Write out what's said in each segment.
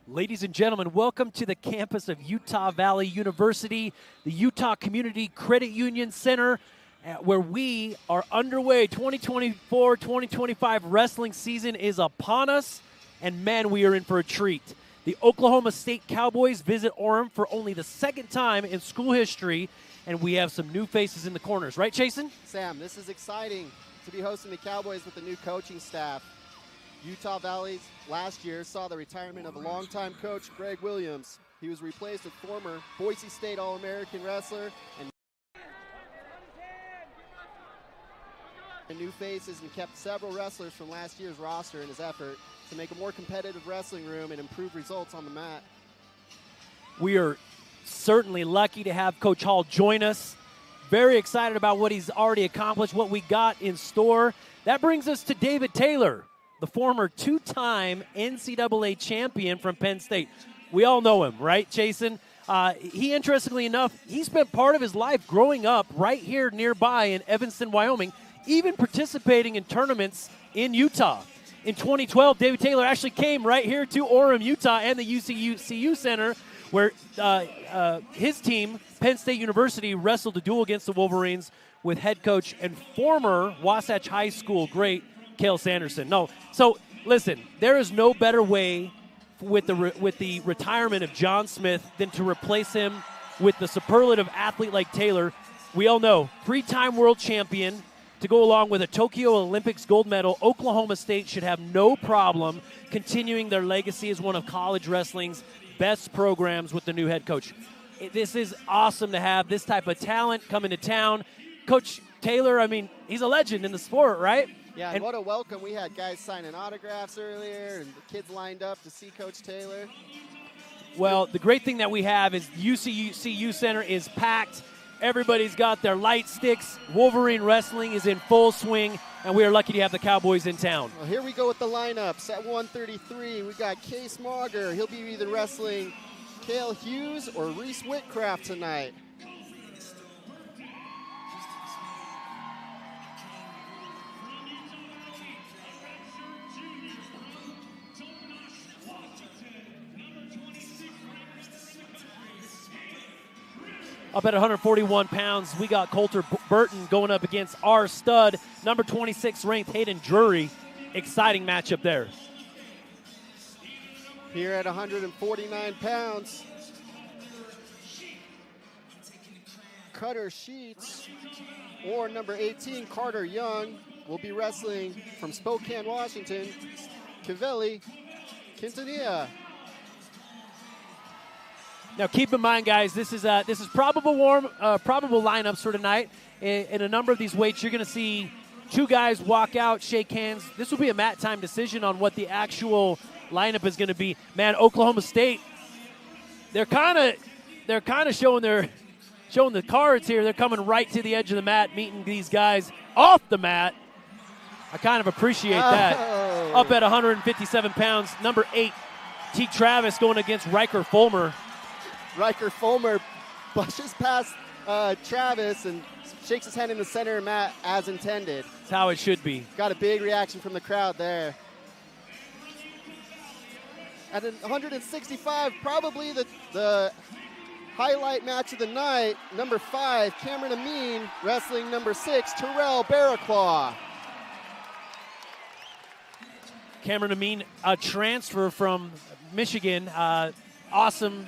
Ladies and gentlemen, welcome to the campus of Utah Valley University, the Utah Community Credit Union Center, where we are underway. 2024-2025 wrestling season is upon us, and man, we are in for a treat. The Oklahoma State Cowboys visit Orem for only the second time in school history, and we have some new faces in the corners. Right, Chasen? Sam, this is exciting to be hosting the Cowboys with a new coaching staff. Utah Valley last year saw the retirement of a longtime coach, Greg Williams. He was replaced with former Boise State All-American wrestler and new faces, and kept several wrestlers from last year's roster in his effort to make a more competitive wrestling room and improve results on the mat. We are certainly lucky to have Coach Hall join us. Very excited about what he's already accomplished, what we got in store. That brings us to David Taylor, the former two-time NCAA champion from Penn State. We all know him, right, Chasen? He, interestingly enough, he spent part of his life growing up right here nearby in Evanston, Wyoming, even participating in tournaments in Utah. In 2012, David Taylor actually came right here to Orem, Utah, and the UVU Center, where his team, Penn State University, wrestled a duel against the Wolverines with head coach and former Wasatch High School great Cale Sanderson. So listen, there is no better way with the retirement of John Smith than to replace him with the superlative athlete like Taylor. We all know, three-time world champion, to go along with a Tokyo Olympics gold medal. Oklahoma State should have no problem continuing their legacy as one of college wrestling's best programs with the new head coach. This is awesome to have this type of talent coming to town. Coach Taylor, I mean, he's a legend in the sport, right? Yeah, and what a welcome. We had guys signing autographs earlier and the kids lined up to see Coach Taylor. Well, the great thing that we have is UVU Center is packed. Everybody's got their light sticks. Wolverine Wrestling is in full swing, and we are lucky to have the Cowboys in town. Well, here we go with the lineups. At 133, we got Case Mauger. He'll be either wrestling Cale Hughes or Reese Whitcraft tonight. Up at 141 pounds, we got Coulter Burton going up against our stud, number 26 ranked Hayden Drury. Exciting matchup there. Here at 149 pounds, Cutter Sheets or number 18 Carter Young will be wrestling from Spokane, Washington, Cavelli Quintanilla. Now, keep in mind, guys, this is probable lineups for tonight. In a number of these weights, you're going to see two guys walk out, shake hands. This will be a mat time decision on what the actual lineup is going to be. Man, Oklahoma State, they're kind of showing the cards here. They're coming right to the edge of the mat, meeting these guys off the mat. I kind of appreciate that. Oh. Up at 157 pounds, number 8, T. Travis going against Riker Fulmer. Riker Fulmer pushes past Travis and shakes his hand in the center mat as intended. That's how it should be. Got a big reaction from the crowd there. At 165, probably the highlight match of the night, number 5, Cameron Amin, wrestling number 6, Terrell Barraclaw. Cameron Amin, a transfer from Michigan, awesome,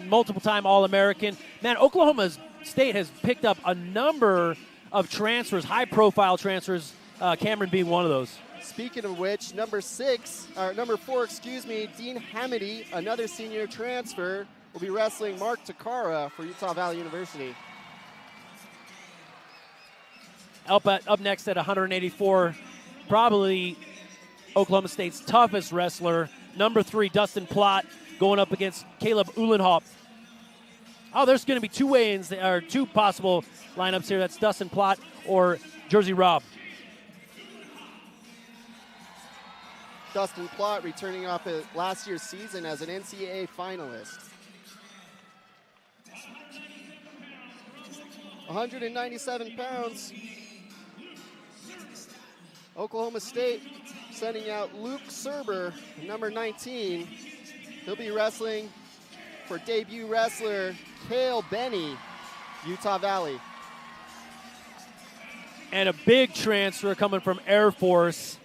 multiple-time All-American. Man, Oklahoma State has picked up a number of transfers, high-profile transfers, Cameron being one of those. Speaking of which, number 4, Dean Hamady, another senior transfer, will be wrestling Mark Takara for Utah Valley University. Up next at 184, probably Oklahoma State's toughest wrestler, number 3, Dustin Plott, going up against Caleb Uhlenhaupt. Oh, there's going to be two possible lineups here. That's Dustin Plott or Jersey Rob. Dustin Plott returning off last year's season as an NCAA finalist. 197 pounds. Oklahoma State sending out Luke Serber, number 19. He'll be wrestling for debut wrestler Cale Benny, Utah Valley. And a big transfer coming from Air Force.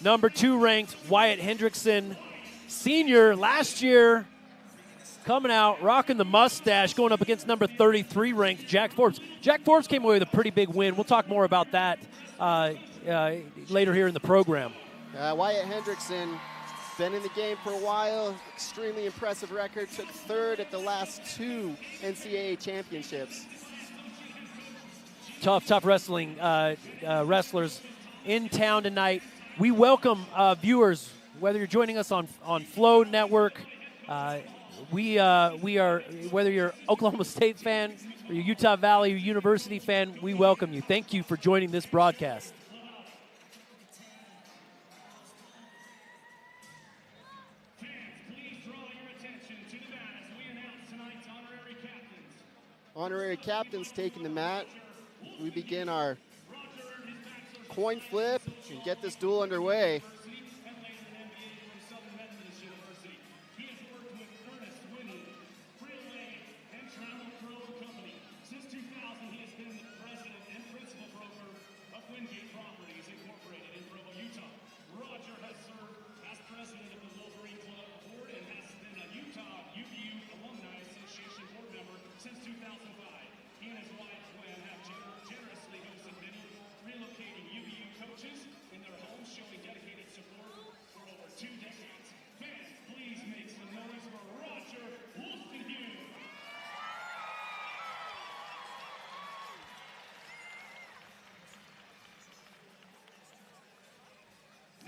Number 2 ranked Wyatt Hendrickson, senior last year, coming out, rocking the mustache, going up against number 33 ranked Jack Forbes. Jack Forbes came away with a pretty big win. We'll talk more about that later here in the program. Wyatt Hendrickson, been in the game for a while, extremely impressive record, took 3rd at the last 2 NCAA championships. Tough wrestling wrestlers in town tonight. We welcome viewers, whether you're joining us on Flo Network, we are, whether you're Oklahoma State fan or you're Utah Valley University fan, we welcome you. Thank you for joining this broadcast. Honorary captains taking the mat. We begin our coin flip and get this duel underway.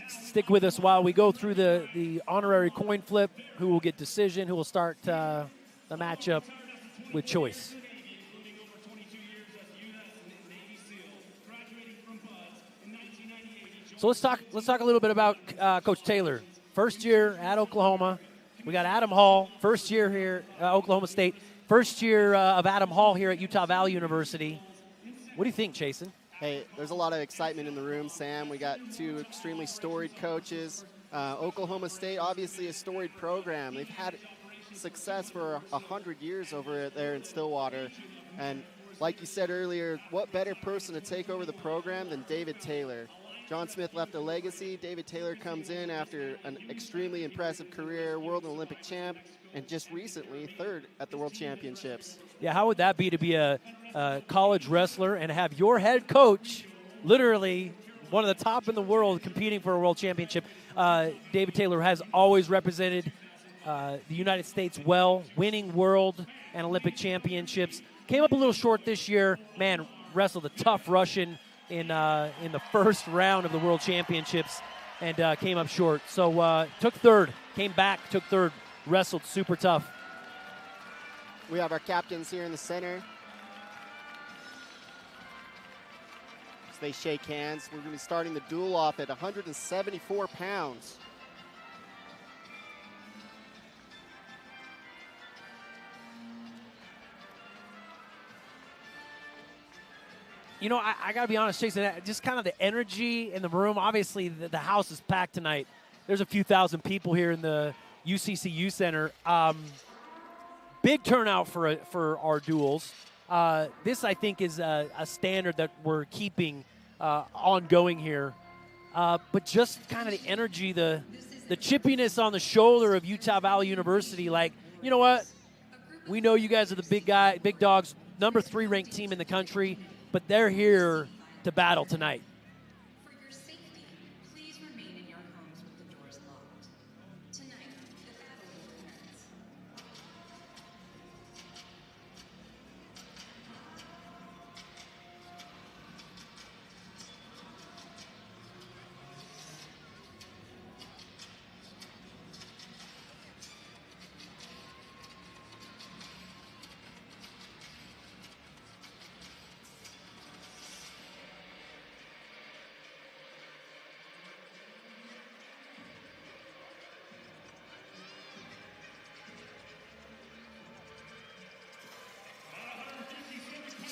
Stick with us while we go through the honorary coin flip. Who will get decision? Who will start the matchup with choice? So let's talk a little bit about Coach Taylor. First year at Oklahoma. We got Adam Hall, first year here at Oklahoma State. First year of Adam Hall here at Utah Valley University. What do you think, Chasen? Hey, there's a lot of excitement in the room, Sam. We got 2 extremely storied coaches. Oklahoma State, obviously a storied program. They've had success for 100 years over there in Stillwater. And like you said earlier, what better person to take over the program than David Taylor? John Smith left a legacy. David Taylor comes in after an extremely impressive career, world and Olympic champ, and just recently 3rd at the World Championships. Yeah, how would that be to be a college wrestler and have your head coach, literally one of the top in the world, competing for a world championship? David Taylor has always represented the United States well, winning world and Olympic championships. Came up a little short this year. Man, wrestled a tough Russian in the first round of the world championships and came up short. So took 3rd, came back, took 3rd, wrestled super tough. We have our captains here in the center. As they shake hands, we're going to be starting the duel off at 174 pounds. You know, I got to be honest, Jason, just kind of the energy in the room. Obviously, the house is packed tonight. There's a few thousand people here in the UCCU Center. Big turnout for our duels. This, I think, is a standard that we're keeping ongoing here. But just kind of the energy, the chippiness on the shoulder of Utah Valley University. Like, you know what? We know you guys are the big dogs, number 3 ranked team in the country, but they're here to battle tonight. For your safety, please remain in your homes with the doors locked. Tonight, the battle will commence.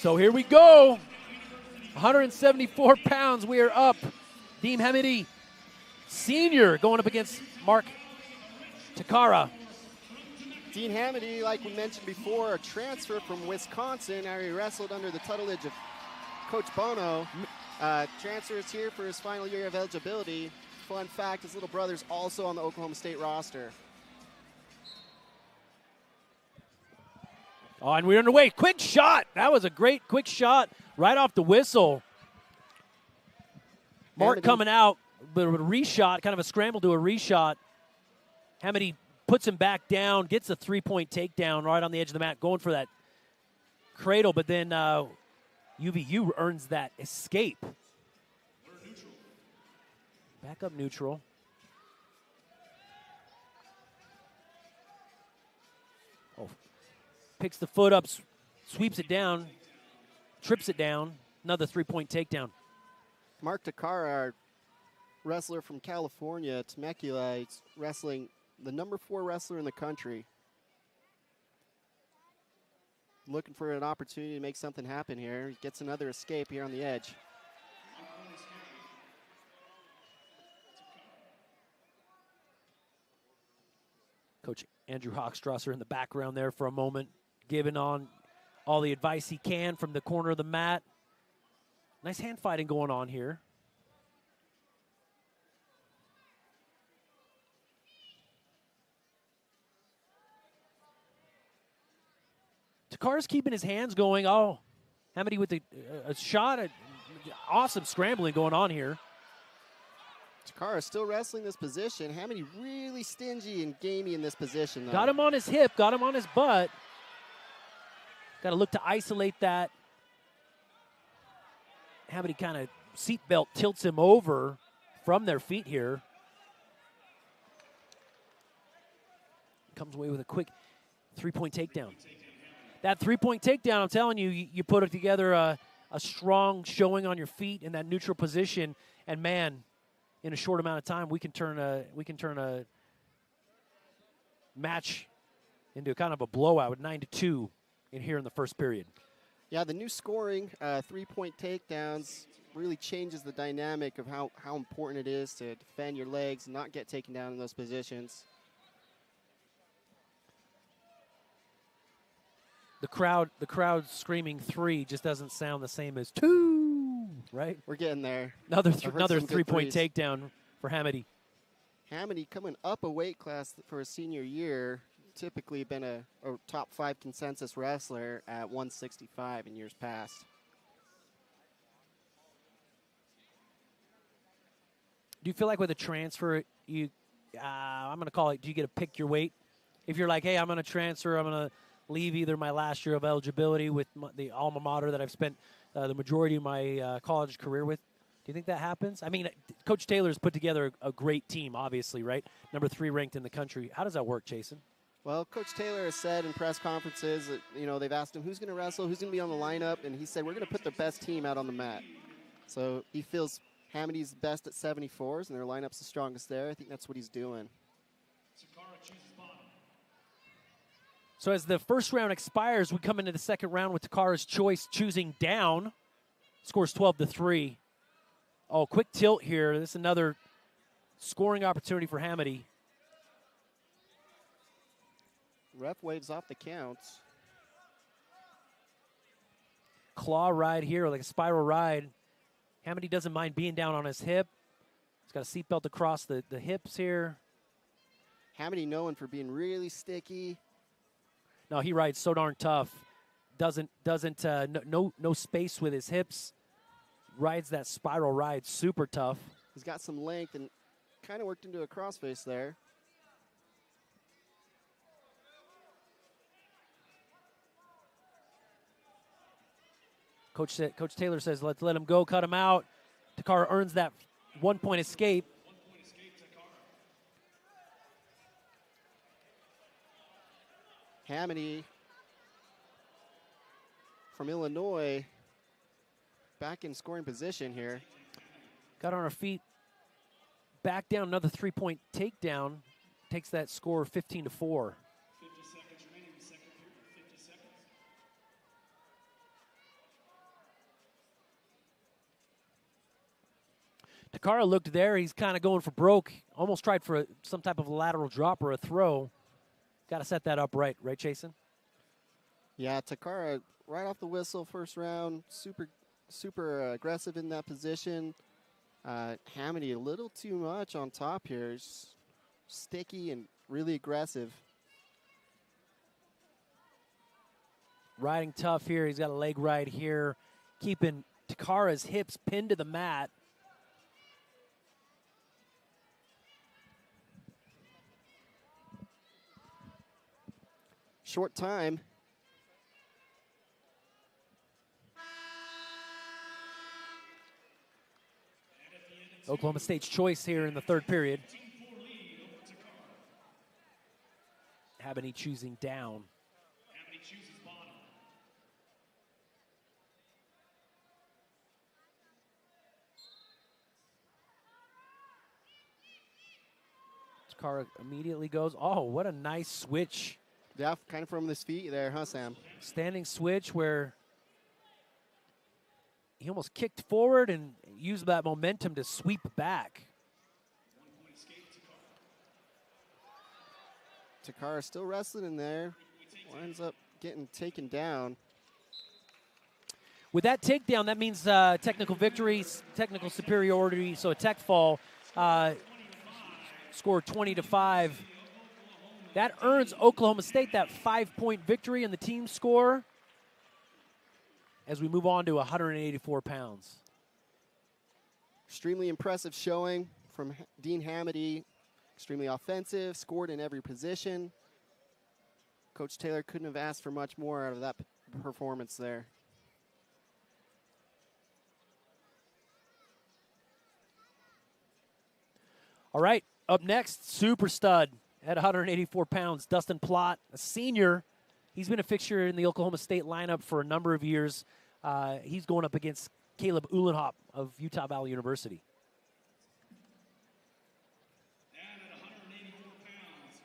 So here we go. 174 pounds. We are up. Deem Hamidi, senior, going up against Mark Takara, Dean Hamady, like we mentioned before, a transfer from Wisconsin. Now he wrestled under the tutelage of Coach Bono. Transfers here for his final year of eligibility. Fun fact, his little brother's also on the Oklahoma State roster. Oh, and we're underway. Quick shot. That was a great quick shot right off the whistle. Mark coming out, but a reshot, kind of a scramble to a reshot. Hamady puts him back down, gets a three-point takedown right on the edge of the mat, going for that cradle, but then UVU earns that escape. Back up neutral. Oh, picks the foot up, sweeps it down, trips it down. Another three-point takedown. Mark Takara, our wrestler from California, Temecula, he's wrestling the number 4 wrestler in the country. Looking for an opportunity to make something happen here. He gets another escape here on the edge. Coach Andrew Hochstrasser in the background there for a moment, giving on all the advice he can from the corner of the mat. Nice hand fighting going on here. Takara's keeping his hands going. Oh, Hamady with a shot. Awesome scrambling going on here. Takara still wrestling this position. Hamady really stingy and gamey in this position, though. Got him on his hip, got him on his butt. Got to look to isolate that. Hamady kind of seatbelt tilts him over from their feet here. Comes away with a quick three-point takedown. That three-point takedown, I'm telling you, you put it together a strong showing on your feet in that neutral position, and man, in a short amount of time, we can turn a match into kind of a blowout with 9-2 in here in the first period. Yeah, the new scoring, three-point takedowns, really changes the dynamic of how important it is to defend your legs and not get taken down in those positions. The crowd screaming 3 just doesn't sound the same as 2, right? We're getting there. Another three-point takedown for Hamady. Hamady coming up a weight class for his senior year. Typically been a top 5 consensus wrestler at 165 in years past. Do you feel like with a transfer, I'm going to call it, do you get to pick your weight? If you're like, hey, I'm going to transfer, I'm going to leave either my last year of eligibility with the alma mater that I've spent the majority of my college career with. Do you think that happens? I mean, Coach Taylor's put together a great team, obviously, right? Number 3 ranked in the country. How does that work, Jason? Well, Coach Taylor has said in press conferences that, they've asked him who's going to wrestle, who's going to be on the lineup, and he said, we're going to put the best team out on the mat. So he feels Hamady's best at 74s, and their lineup's the strongest there. I think that's what he's doing. So as the first round expires, we come into the second round with Takara's choice choosing down. Scores 12-3. Oh, quick tilt here. This is another scoring opportunity for Hamady. Ref waves off the counts. Claw ride here, like a spiral ride. Hamady doesn't mind being down on his hip. He's got a seatbelt across the hips here. Hamady known for being really sticky. No, he rides so darn tough. No space with his hips. Rides that spiral ride super tough. He's got some length and kind of worked into a crossface there. Coach Taylor says, let's let him go, cut him out. Takara earns that 1-point escape. Hamady from Illinois back in scoring position here. Got on her feet, back down, another 3-point takedown. Takes that score 15-4. 50 seconds remaining in the second period. 50 seconds. Takara looked there. He's kind of going for broke. Almost tried for some type of lateral drop or a throw. Got to set that up right, Chasen? Yeah, Takara right off the whistle, first round, super aggressive in that position. Hamady a little too much on top here. Just sticky and really aggressive. Riding tough here. He's got a leg ride here, keeping Takara's hips pinned to the mat. Short time. Oklahoma State's choice here in the third period. Hamady choosing down. Takara immediately goes. Oh, what a nice switch. Yeah, kind of from his feet there, huh, Sam? Standing switch where he almost kicked forward and used that momentum to sweep back. Takara still wrestling in there. Winds up getting taken down. With that takedown, that means technical victory, technical superiority, so a tech fall. Scored 20-5. That earns Oklahoma State that 5-point victory in the team score as we move on to 184 pounds. Extremely impressive showing from Dean Hamady. Extremely offensive, scored in every position. Coach Taylor couldn't have asked for much more out of that performance there. All right, up next, super stud at 184 pounds, Dustin Plott, a senior. He's been a fixture in the Oklahoma State lineup for a number of years. He's going up against Caleb Uhlenhop of Utah Valley University. And at 184 pounds,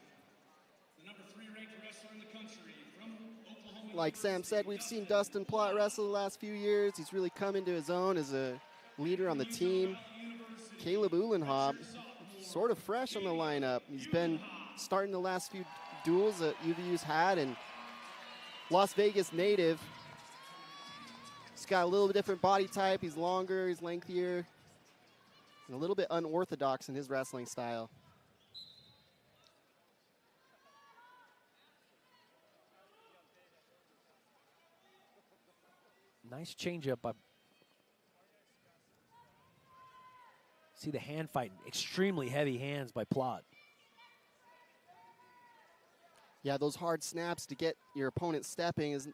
the number 3 ranked wrestler in the country from Oklahoma. Like Sam said, we've seen Dustin Plott wrestle the last few years. He's really come into his own as a leader on the team. Caleb Uhlenhop, sort of fresh on the lineup. He's been starting the last few duels that UVU's had, and Las Vegas native. He's got a little bit different body type. He's longer, he's lengthier, and a little bit unorthodox in his wrestling style. Nice changeup by. See the hand fight, extremely heavy hands by Plott. Yeah, those hard snaps to get your opponent stepping is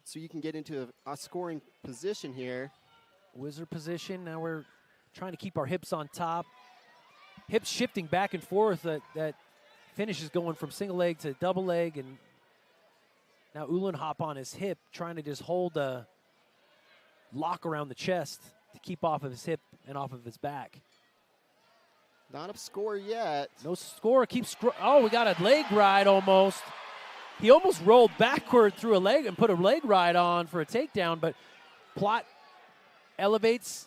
so you can get into a scoring position here. Wizard position. Now we're trying to keep our hips on top. Hips shifting back and forth. That finish is going from single leg to double leg, and now Uhlenhop on his hip, trying to just hold a lock around the chest to keep off of his hip and off of his back. Not a score yet. No score. Oh, we got a leg ride almost. He almost rolled backward through a leg and put a leg ride on for a takedown, but Plott elevates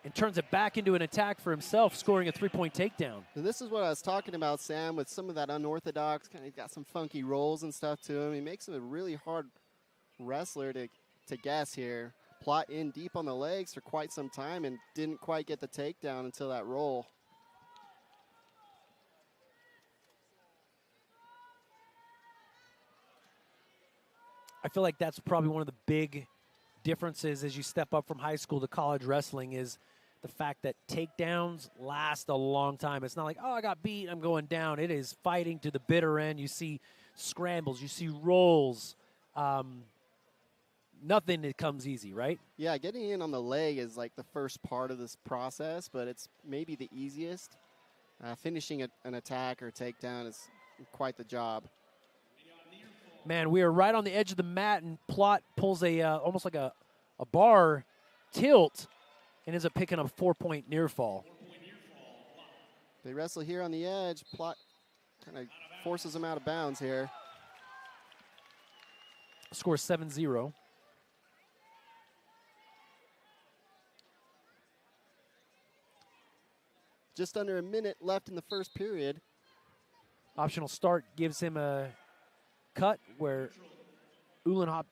and turns it back into an attack for himself, scoring a 3-point takedown. And this is what I was talking about, Sam, with some of that unorthodox, kind of got some funky rolls and stuff to him. He makes him a really hard wrestler to guess here. Plott in deep on the legs for quite some time and didn't quite get the takedown until that roll. I feel like that's probably one of the big differences as you step up from high school to college wrestling is the fact that takedowns last a long time. It's not like, oh, I got beat, I'm going down. It is fighting to the bitter end. You see scrambles, you see rolls. Nothing that comes easy, right? Yeah, getting in on the leg is like the first part of this process, but it's maybe the easiest. Finishing an attack or takedown is quite the job. Man, we are right on the edge of the mat, and Plott pulls a almost like a bar tilt and ends up picking up a 4-point near fall. They wrestle here on the edge. Plott kind of forces him out of bounds here. Score 7-0. Just under a minute left in the first period. Optional start gives him a cut where Uhlenhop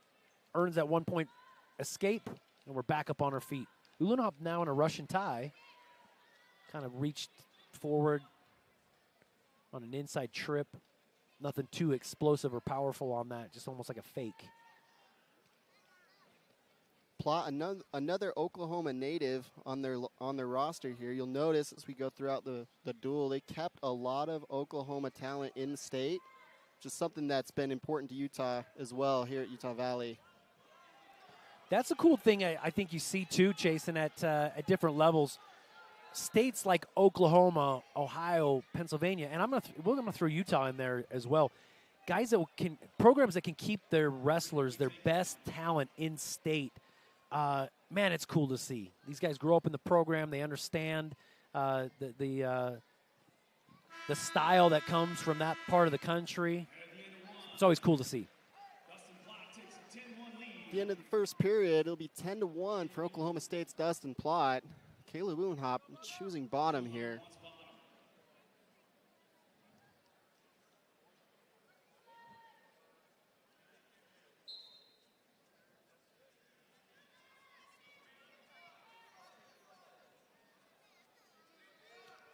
earns that 1 point escape, and we're back up on our feet. Uhlenhop now in a Russian tie, kind of reached forward on an inside trip. Nothing too explosive or powerful on that, just almost like a fake. Plot another Oklahoma native on their roster here. You'll notice as we go throughout the duel, they kept a lot of Oklahoma talent in state, which is something that's been important to Utah as well here at Utah Valley. That's a cool thing I think you see too, Jason, at different levels. States like Oklahoma, Ohio, Pennsylvania, and we're gonna throw Utah in there as well. Guys that programs that can keep their wrestlers, their best talent in state. Man, it's cool to see. These guys grow up in the program. They understand the style that comes from that part of the country. It's always cool to see. At the end of the first period, it'll be 10-1 for Oklahoma State's Dustin Plott. Caleb Uhlenhop choosing bottom here.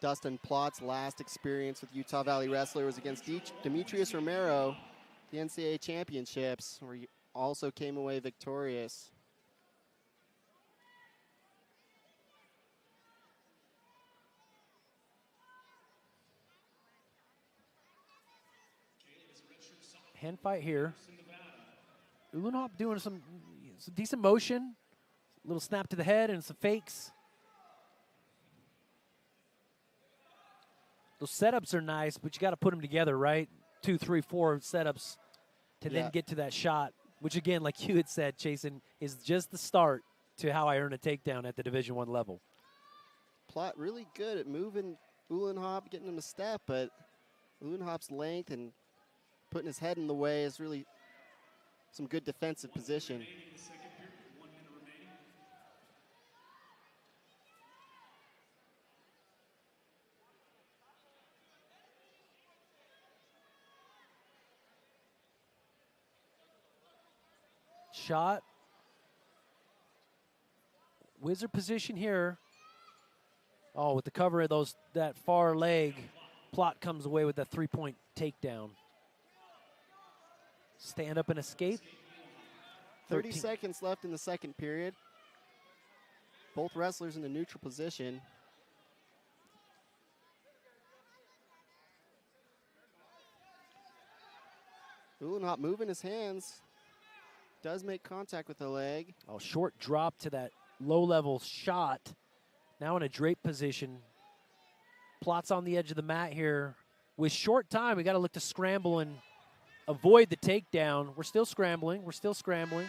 Dustin Plott's last experience with Utah Valley Wrestler was against Demetrius Romero, the NCAA championships, where he also came away victorious. Hand fight here. Uhlenhop doing some decent motion, a little snap to the head and some fakes. Those setups are nice, but you got to put them together, right? 2, 3, 4 setups to then get to that shot, which again, like you had said, Jason, is just the start to how I earn a takedown at the Division I level. Plott really good at moving Uhlenhop, getting him a step, but Uhlenhop's length and putting his head in the way is really some good defensive position. Shot. Wizard position here. Oh, with the cover of that far leg, Plott comes away with that 3-point takedown. Stand up and escape. 30 seconds left in the second period. Both wrestlers in the neutral position. Uhlenhop moving his hands. Does make contact with the leg. Oh, short drop to that low-level shot. Now in a drape position. Plott's on the edge of the mat here. With short time, we got to look to scramble and avoid the takedown. We're still scrambling. We're still scrambling.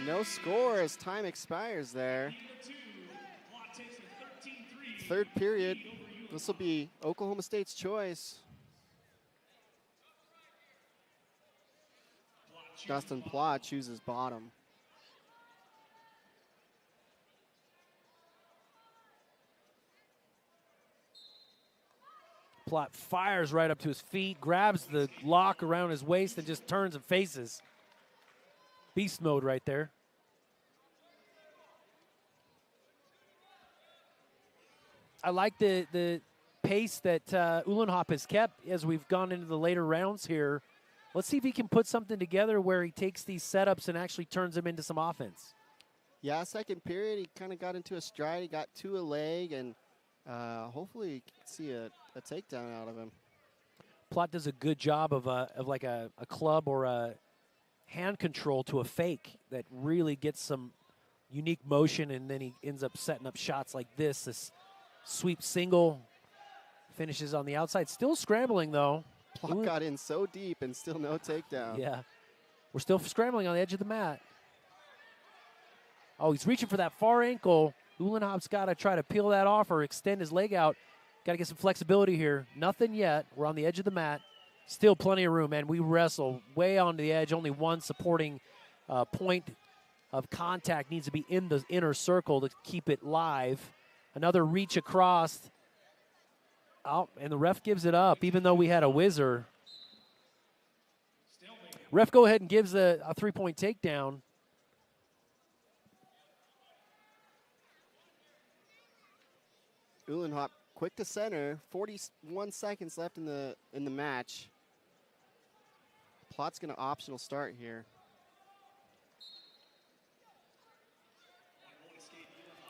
No score as time expires there. Third period. This will be Oklahoma State's choice. Dustin Plott chooses bottom. Plott fires right up to his feet, grabs the lock around his waist, and just turns and faces. Beast mode right there. I like the pace that Uhlenhop has kept as we've gone into the later rounds here. Let's see if he can put something together where he takes these setups and actually turns them into some offense. Yeah, second period, he kind of got into a stride. He got to a leg, and hopefully you can see a takedown out of him. Plott does a good job of like a club or a hand control to a fake that really gets some unique motion, and then he ends up setting up shots like this sweep single, finishes on the outside. Still scrambling, though. Plott got in so deep and still no takedown. Yeah. We're still scrambling on the edge of the mat. Oh, he's reaching for that far ankle. Uhlenhop's got to try to peel that off or extend his leg out. Got to get some flexibility here. Nothing yet. We're on the edge of the mat. Still plenty of room, man. We wrestle way on the edge. Only one supporting point of contact needs to be in the inner circle to keep it live. Another reach across. Oh, and the ref gives it up, even though we had a whizzer. Ref go ahead and gives a 3-point takedown. Uhlenhop quick to center. 41 seconds left in the match. Plot's going to optional start here.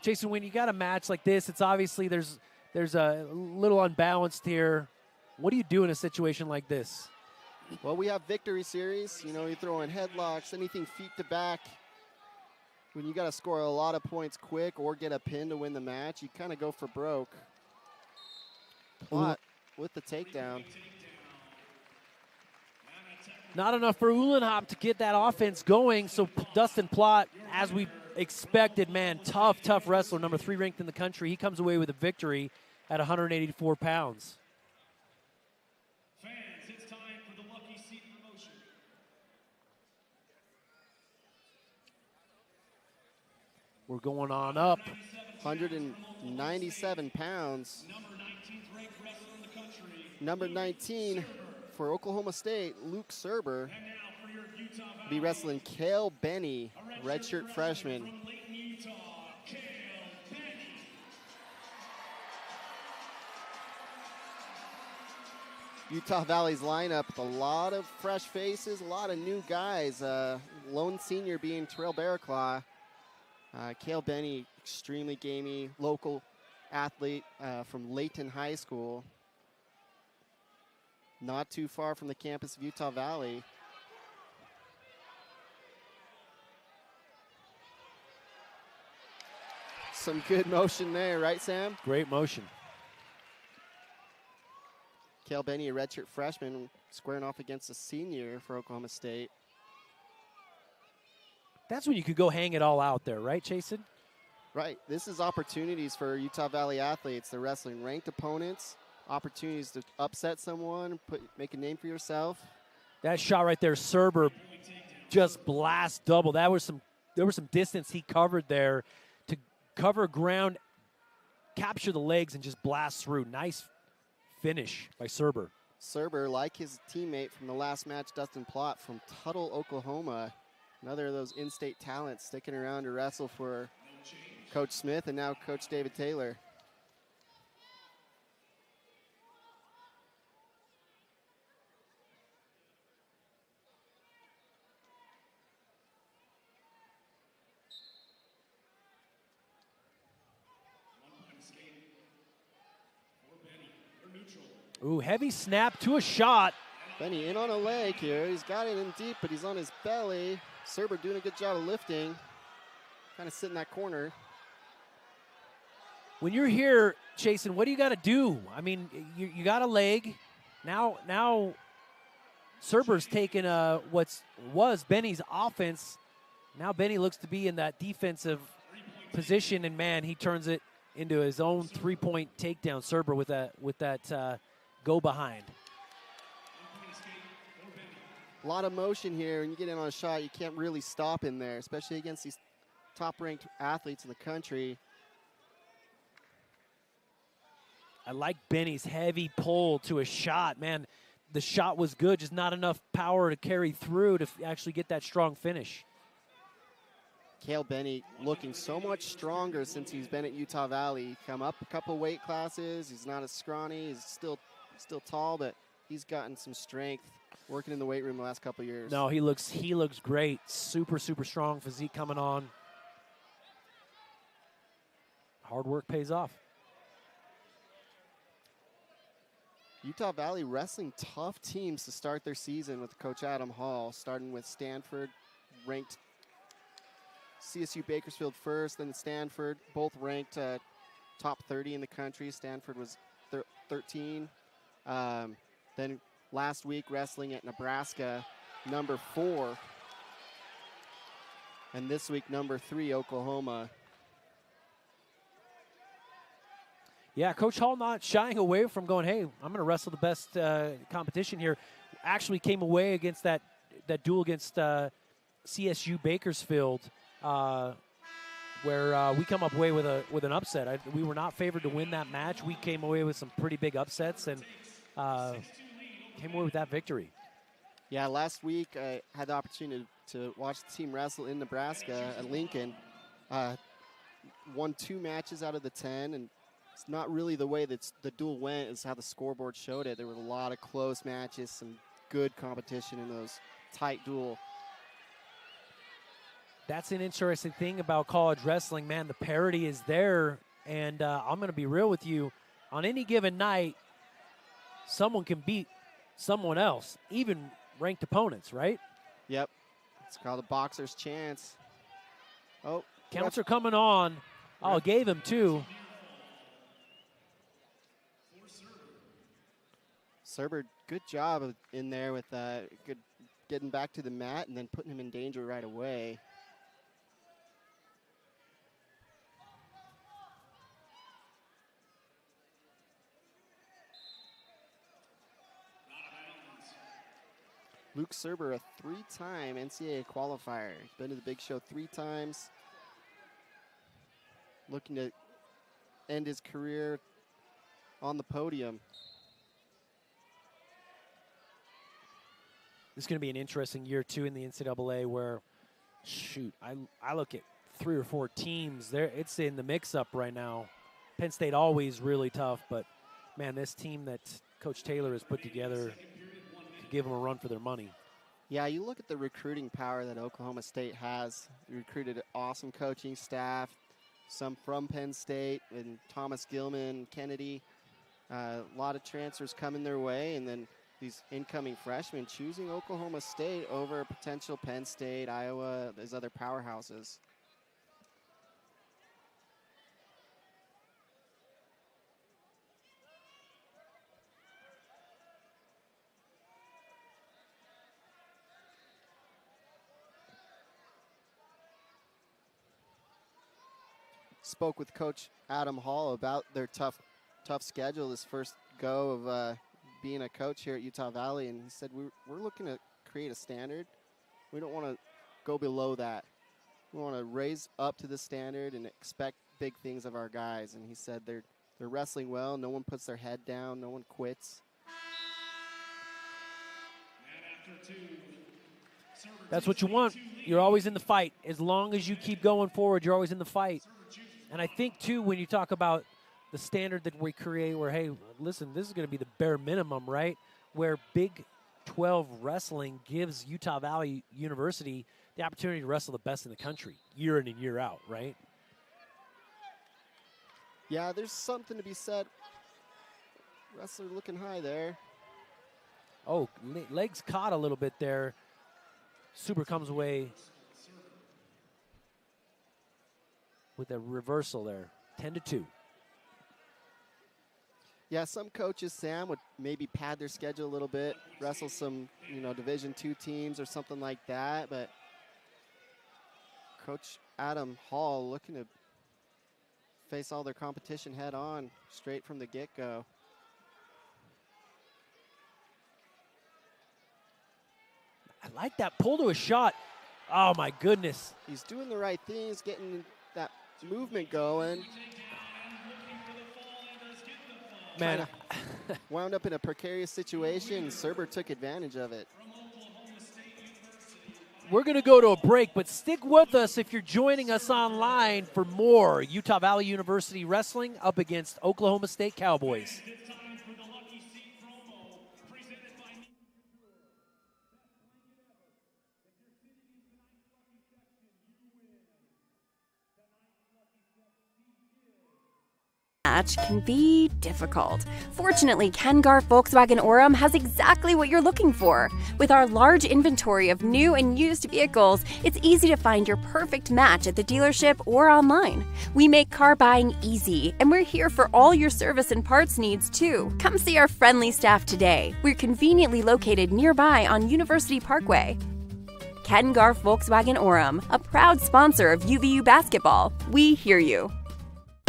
Jason, when you got a match like this, it's obviously there's a little unbalanced here. What do you do in a situation like this? Well, we have victory series. You know, you throw in headlocks, anything feet to back. When you got to score a lot of points quick or get a pin to win the match, you kind of go for broke. Plot with the takedown. Not enough for Uhlenhop to get that offense going. So Dustin Plott, as we expected, man, tough wrestler, number 3 ranked in the country. He comes away with a victory at 184 pounds. Fans, it's time for the Lucky Seat promotion. We're going on up. 197 pounds. Number 19th ranked wrestler in the country. Number 19 for Oklahoma State, Luke Serber. And now for your Utah Valley, Be wrestling Cale Benny, redshirt freshman. from Layton, Utah, Cale Benny. Utah Valley's lineup with a lot of fresh faces, a lot of new guys. Lone senior being Terrell Barraclaw. Cale Benny, extremely gamey, local athlete from Layton High School. Not too far from the campus of Utah Valley. Some good motion there, right, Sam? Great motion. Cale Benny, a redshirt freshman, squaring off against a senior for Oklahoma State. That's when you could go hang it all out there, right, Jason? Right. This is opportunities for Utah Valley athletes. They're wrestling ranked opponents, opportunities to upset someone, make a name for yourself. That shot right there, Serber just blast double. There was some distance he covered there to cover ground, capture the legs, and just blast through. Nice finish by Serber. Serber, like his teammate from the last match, Dustin Plott from Tuttle, Oklahoma. Another of those in-state talents sticking around to wrestle for Coach Smith and now Coach David Taylor. Ooh, heavy snap to a shot. Benny in on a leg here. He's got it in deep, but he's on his belly. Serber doing a good job of lifting. Kind of sit in that corner. When you're here, Jason, what do you got to do? I mean, you got a leg. Now Serber's taken what was Benny's offense. Now Benny looks to be in that defensive position, and man, he turns it into his own 3-point takedown. Serber with that go behind. A lot of motion here, and you get in on a shot, you can't really stop in there, especially against these top-ranked athletes in the country. I like Benny's heavy pull to a shot. Man, the shot was good, just not enough power to carry through to actually get that strong finish. Cale Benny looking so much stronger since he's been at Utah Valley. Come up a couple weight classes. He's not as scrawny. He's still tall, but he's gotten some strength working in the weight room the last couple years. No, he looks great. Super strong physique coming on. Hard work pays off. Utah Valley wrestling tough teams to start their season with Coach Adam Hall, starting with Stanford, ranked CSU Bakersfield first, then Stanford, both ranked top 30 in the country. Stanford was 13. Then last week wrestling at Nebraska, number 4. And this week, number 3, Oklahoma. Yeah, Coach Hall not shying away from going, hey, I'm going to wrestle the best competition here. Actually came away against that duel against CSU Bakersfield where we come up away with an upset. We were not favored to win that match. We came away with some pretty big upsets and came away with that victory. Yeah, last week I had the opportunity to watch the team wrestle in Nebraska at Lincoln. Won 2 matches out of the 10, and it's not really the way that the duel went is how the scoreboard showed it. There were a lot of close matches, some good competition in those tight duel. That's an interesting thing about college wrestling, man. The parity is there, and I'm going to be real with you. On any given night, someone can beat someone else, even ranked opponents, right? Yep. It's called a boxer's chance. Oh. Counts are coming on. Oh, gave him 2. Serber, good job in there with good getting back to the mat and then putting him in danger right away. Luke Serber, a 3-time NCAA qualifier. He's been to the Big Show 3 times. Looking to end his career on the podium. This is going to be an interesting year, too, in the NCAA where, shoot, I look at 3 or 4 teams. It's in the mix-up right now. Penn State always really tough, but, man, this team that Coach Taylor has put together could give them a run for their money. Yeah, you look at the recruiting power that Oklahoma State has. They recruited an awesome coaching staff, some from Penn State, and Thomas Gilman, Kennedy. A lot of transfers coming their way, and then these incoming freshmen choosing Oklahoma State over potential Penn State, Iowa, those other powerhouses. Spoke with Coach Adam Hall about their tough schedule, this first go of being a coach here at Utah Valley, and he said we're looking to create a standard. We don't want to go below that. We want to raise up to the standard and expect big things of our guys. And he said they're wrestling well. No one puts their head down. No one quits. That's what you want. You're always in the fight. As long as you keep going forward, you're always in the fight. And I think, too, when you talk about the standard that we create where, hey, listen, this is going to be the bare minimum, right? Where Big 12 wrestling gives Utah Valley University the opportunity to wrestle the best in the country year in and year out, right? Yeah, there's something to be said. Wrestler looking high there. Oh, legs caught a little bit there. Super comes away with a reversal there, 10-2. Yeah, some coaches, Sam, would maybe pad their schedule a little bit, wrestle some, Division II teams or something like that. But Coach Adam Hall looking to face all their competition head on, straight from the get-go. I like that pull to a shot. Oh, my goodness. He's doing the right things, getting that movement going. Man, wound up in a precarious situation. Serber took advantage of it. We're going to go to a break, but stick with us if you're joining us online for more Utah Valley University Wrestling up against Oklahoma State Cowboys. Match can be difficult. Fortunately, Ken Garff Volkswagen Orem has exactly what you're looking for. With our large inventory of new and used vehicles, it's easy to find your perfect match at the dealership or online. We make car buying easy, and we're here for all your service and parts needs too. Come see our friendly staff today. We're conveniently located nearby on University Parkway. Ken Garff Volkswagen Orem, a proud sponsor of UVU basketball. We hear you.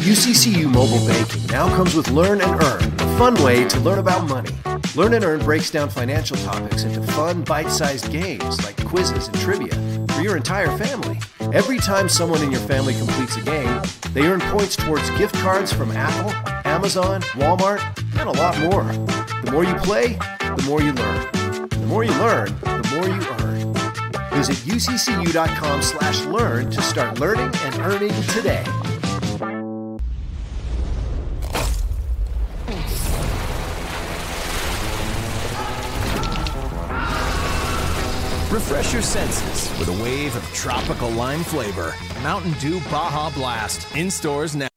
UCCU Mobile Banking now comes with Learn and Earn, a fun way to learn about money. Learn and Earn breaks down financial topics into fun, bite-sized games like quizzes and trivia. for your entire family. Every time someone in your family completes a game, they earn points towards gift cards from Apple, Amazon, Walmart, and a lot more. The more you play, the more you learn. The more you learn, the more you earn. Visit uccu.com/learn to start learning and earning today. Refresh your senses with a wave of tropical lime flavor. Mountain Dew Baja Blast. In stores now.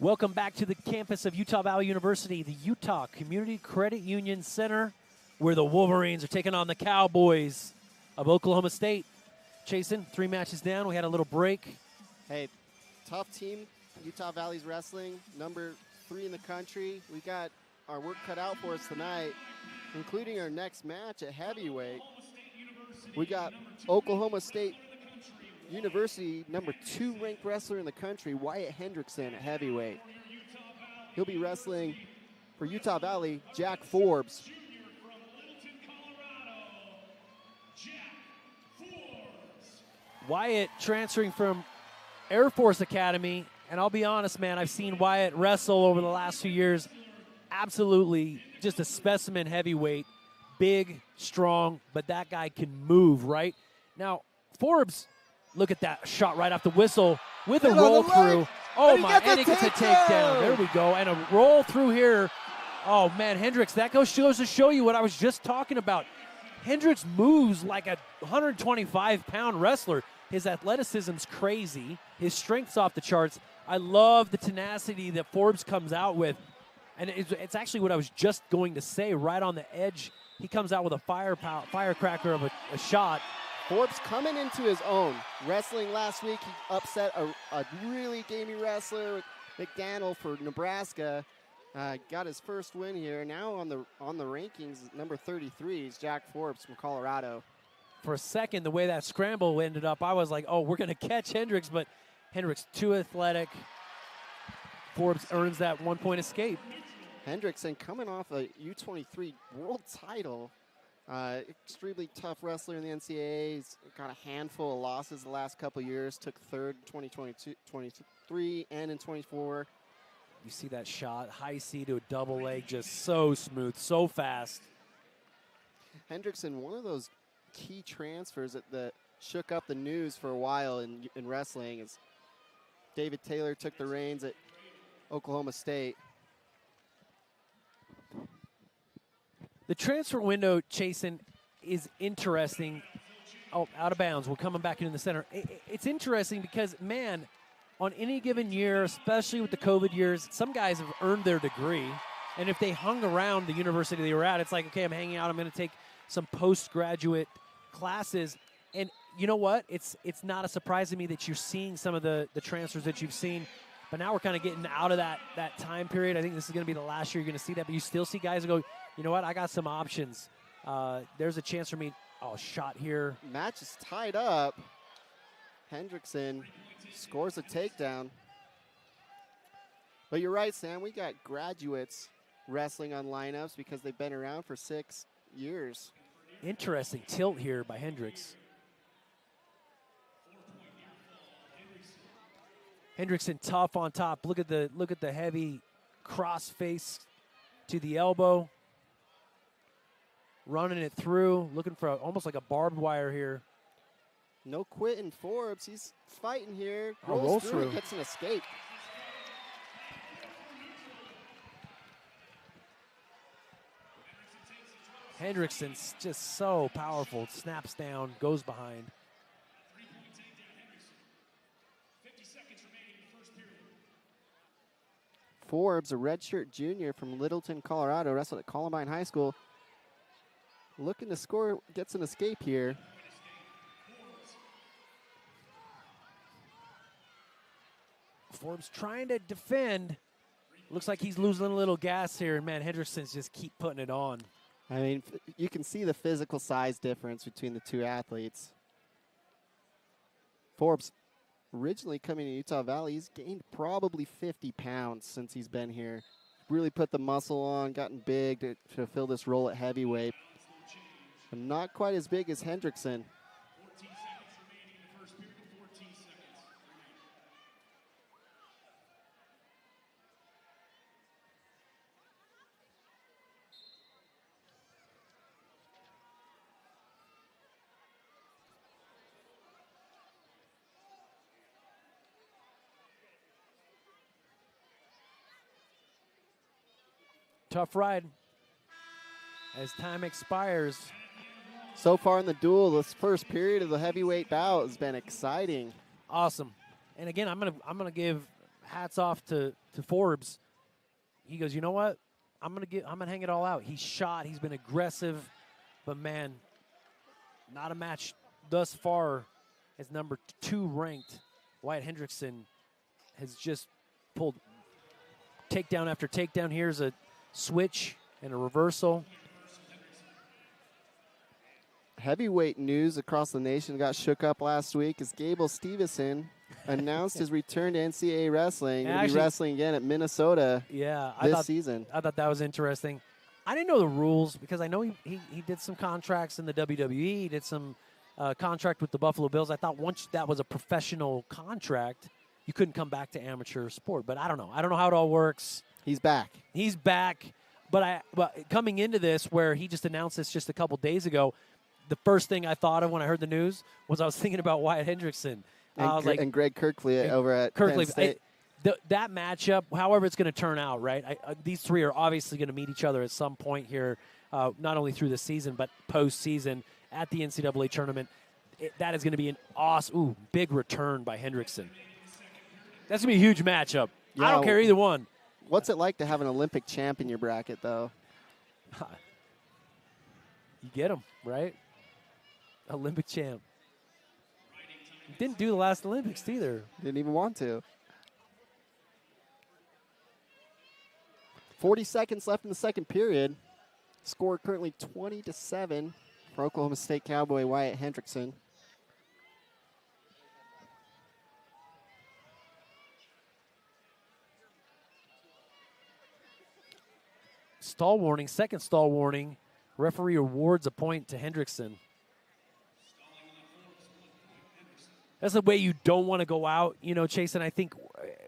Welcome back to the campus of Utah Valley University, the Utah Community Credit Union Center, where the Wolverines are taking on the Cowboys of Oklahoma State. Chasen, 3 matches down. We had a little break. Hey, tough team, Utah Valley's wrestling, number 3 in the country. We got our work cut out for us tonight, including our next match at heavyweight. We got Oklahoma State University, number 2 ranked wrestler in the country, Wyatt Hendrickson at heavyweight. He'll be wrestling for Utah Valley, Jack Forbes. Wyatt transferring from Air Force Academy, and I'll be honest, man, I've seen Wyatt wrestle over the last few years. Absolutely just a specimen heavyweight, big, strong, but that guy can move, right? Now, Forbes, look at that shot right off the whistle with a roll through. Oh my, and he gets a takedown. There we go, and a roll through here. Oh man, Hendricks, that goes to show you what I was just talking about. Hendricks moves like a 125-pound wrestler. His athleticism's crazy. His strength's off the charts. I love the tenacity that Forbes comes out with. And it's actually what I was just going to say, right on the edge. He comes out with a firecracker of a shot. Forbes coming into his own. Wrestling last week, he upset a really gamey wrestler, McDaniel for Nebraska. Got his first win here. Now on the rankings, number 33 is Jack Forbes from Colorado. For a second, the way that scramble ended up, I was like, oh, we're going to catch Hendricks, but Hendricks too athletic. Forbes earns that 1-point escape. Hendrickson coming off a U23 world title. Extremely tough wrestler in the NCAA. He's got a handful of losses the last couple years. Took third in 2022, 23, and in 24. You see that shot, high C to a double leg, just so smooth, so fast. Hendrickson, one of those key transfers that shook up the news for a while in wrestling, as David Taylor took the reins at Oklahoma State. The transfer window, Chasen, is interesting. Oh, out of bounds. We're coming back into the center. It's interesting because, man, on any given year, especially with the COVID years, some guys have earned their degree. And if they hung around the university they were at, it's like, okay, I'm hanging out. I'm going to take some postgraduate classes. And you know what? It's not a surprise to me that you're seeing some of the transfers that you've seen. But now we're kind of getting out of that time period. I think this is going to be the last year you're going to see that. But you still see guys go, you know what? I got some options. There's a chance for me. Oh, shot here. Match is tied up. Hendrickson scores a takedown. But you're right, Sam. We got graduates wrestling on lineups because they've been around for 6 years. Interesting tilt here by Hendricks. Hendrickson tough on top. Look at the heavy cross face to the elbow. Running it through, looking for almost like a barbed wire here. No quitting Forbes. He's fighting here. Rolls through. through. Gets an escape. Hendrickson's just so powerful. Snaps down, goes behind. Forbes, a redshirt junior from Littleton, Colorado, wrestled at Columbine High School. Looking to score, gets an escape here. Forbes trying to defend. Looks like he's losing a little gas here. And man, Hendrickson's just keep putting it on. I mean, you can see the physical size difference between the two athletes. Forbes, originally coming to Utah Valley, he's gained probably 50 pounds since he's been here. Really put the muscle on, gotten big to fill this role at heavyweight. but not quite as big as Hendrickson. 14 seconds remaining in the first period. 14 seconds remaining. Tough ride. As time expires, So far in the duel, this first period of the heavyweight bout has been exciting. awesome. And again, I'm gonna give hats off to Forbes. He goes, you know what? I'm gonna hang it all out. He's shot. He's been aggressive, but man, not a match thus far. As number 2 ranked, Wyatt Hendrickson has just pulled takedown after takedown. Here's a switch and a reversal. Heavyweight news across the nation got shook up last week as Gable Stevenson announced his return to NCAA wrestling. He'll be wrestling again at Minnesota this season. I thought that was interesting. I didn't know the rules because I know he did some contracts in the WWE. He did some contract with the Buffalo Bills. I thought once that was a professional contract, you couldn't come back to amateur sport. But I don't know. I don't know how it all works. He's back. He's back. But coming into this, where he just announced this just a couple days ago, the first thing I thought of when I heard the news was I was thinking about Wyatt Hendrickson. And Greg Kirkley over at Penn State. That matchup, however it's going to turn out, right? These three are obviously going to meet each other at some point here, not only through the season but postseason at the NCAA tournament. That is going to be an awesome, big return by Hendrickson. That's going to be a huge matchup. I don't care either one. What's it like to have an Olympic champ in your bracket, though? You get him, right? Olympic champ. Didn't do the last Olympics either. Didn't even want to. 40 seconds left in the second period. Score currently 20-7 for Oklahoma State Cowboy Wyatt Hendrickson. Stall warning, second stall warning. Referee awards a point to Hendrickson. That's the way you don't want to go out, Chase. And I think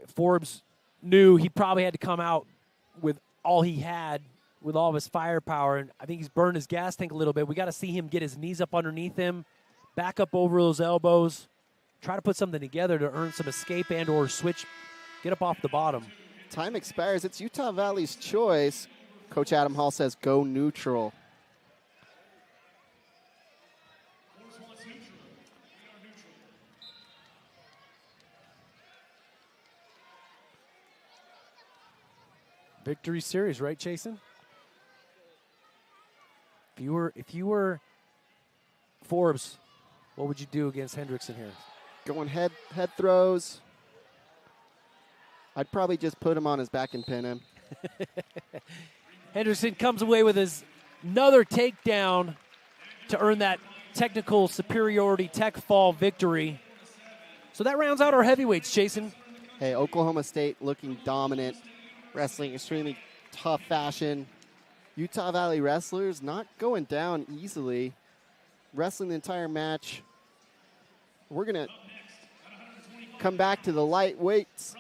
Forbes knew he probably had to come out with all he had, with all of his firepower. And I think he's burned his gas tank a little bit. We got to see him get his knees up underneath him, back up over those elbows, try to put something together to earn some escape and or switch, get up off the bottom. Time expires. It's Utah Valley's choice. Coach Adam Hall says go neutral. Victory series, right, Chasen? If you were Forbes, what would you do against Hendrickson here? Going head throws. I'd probably just put him on his back and pin him. Hendrickson comes away with another takedown to earn that technical superiority tech fall victory. So that rounds out our heavyweights, Jason. Hey, Oklahoma State looking dominant, wrestling extremely tough fashion. Utah Valley wrestlers not going down easily, wrestling the entire match. We're going to come back to the lightweights,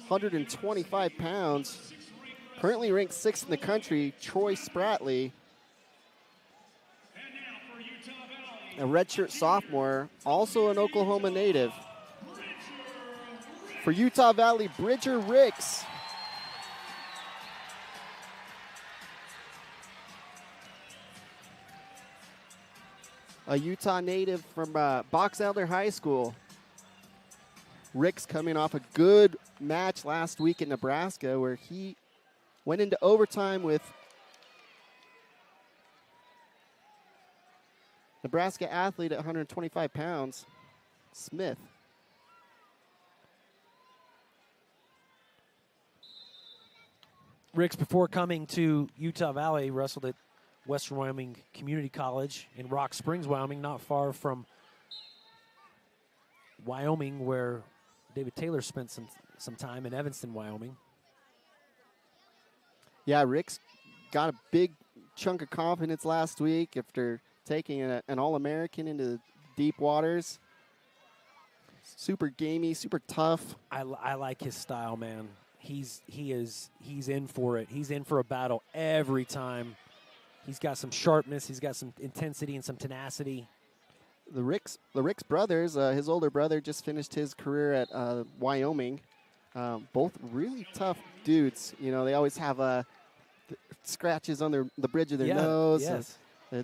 125 pounds. Currently ranked 6th in the country, Troy Spratley, a redshirt sophomore, also an Oklahoma native. For Utah Valley, Bridger Ricks. A Utah native from Box Elder High School. Ricks coming off a good match last week in Nebraska where he went into overtime with Nebraska athlete at 125 pounds, Smith. Ricks, before coming to Utah Valley, wrestled at Western Wyoming Community College in Rock Springs, Wyoming, not far from Wyoming, where David Taylor spent some time in Evanston, Wyoming. Yeah, Rick's got a big chunk of confidence last week after taking an All-American into deep waters. Super gamey, super tough. I like his style, man. He's in for it. He's in for a battle every time. He's got some sharpness. He's got some intensity and some tenacity. The Ricks brothers, his older brother just finished his career at Wyoming. Both really tough dudes. You know, they always have scratches on the bridge of their nose. Yes.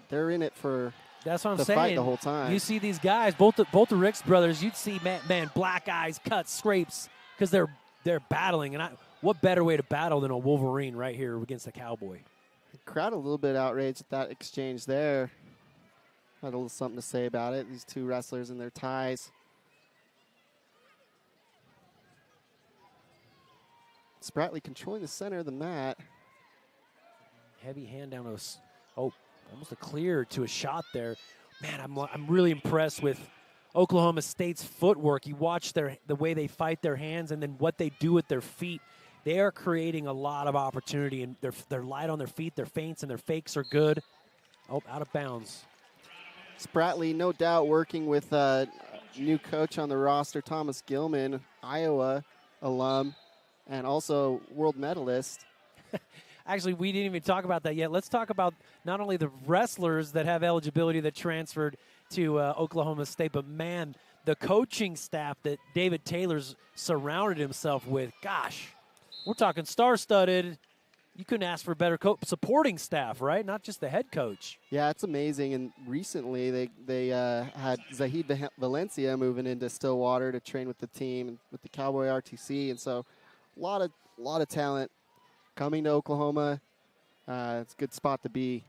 They're in it for That's what I'm the saying. fight the whole time. You see these guys, both the Ricks brothers, you'd see, man, black eyes, cuts, scrapes, because they're battling. And what better way to battle than a Wolverine right here against a Cowboy? The crowd a little bit outraged at that exchange there. Had a little something to say about it. These two wrestlers in their ties. Spratley controlling the center of the mat. Heavy hand down to almost a clear to a shot there. Man, I'm really impressed with Oklahoma State's footwork. You watch the way they fight their hands and then what they do with their feet. They are creating a lot of opportunity, and they're light on their feet. Their feints and their fakes are good. Oh, out of bounds. Spratley, no doubt, working with a new coach on the roster, Thomas Gilman, Iowa alum, and also world medalist. Actually, we didn't even talk about that yet. Let's talk about not only the wrestlers that have eligibility that transferred to Oklahoma State, but, man, the coaching staff that David Taylor's surrounded himself with. Gosh, we're talking star-studded. You couldn't ask for a better supporting staff, right? Not just the head coach. Yeah, it's amazing. And recently they had Zahid Valencia moving into Stillwater to train with the team and with the Cowboy RTC. And so a lot of talent coming to Oklahoma. It's a good spot to be.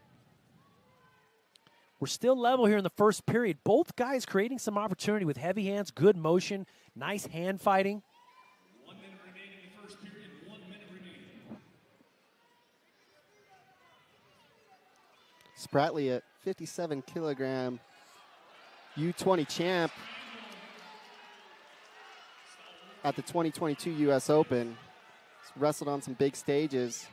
We're still level here in the first period. Both guys creating some opportunity with heavy hands, good motion, nice hand fighting. 1 minute remaining in the first period. 1 minute remaining. Spratley, a 57-kilogram U20 champ at the 2022 U.S. Open. He's wrestled on some big stages.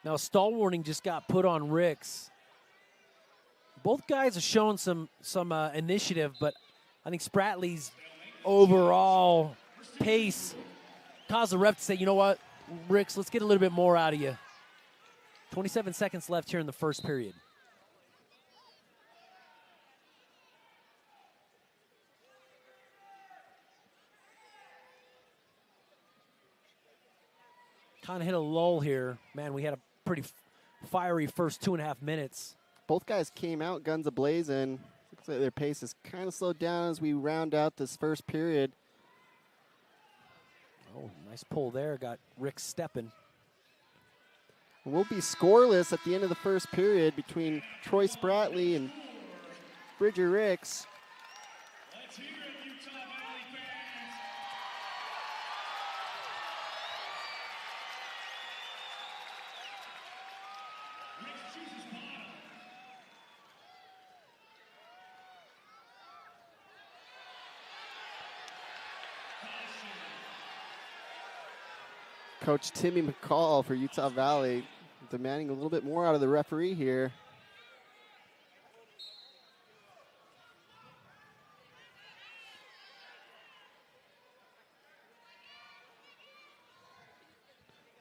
Now, a stall warning just got put on Ricks. Both guys have shown some initiative, but I think Spratley's overall pace caused the ref to say, you know what, Ricks, let's get a little bit more out of you. 27 seconds left here in the first period. Kind of hit a lull here. Man, we had a pretty fiery first 2.5 minutes. Both guys came out guns a-blazing. Looks like their pace is kind of slowed down as we round out this first period. Oh, nice pull there. Got Rick stepping. We'll be scoreless at the end of the first period between Troy Spratley and Bridger Ricks. Let's hear it, Utah Valley fans. Ricks chooses bottom. Coach Timmy McCall for Utah Valley demanding a little bit more out of the referee here.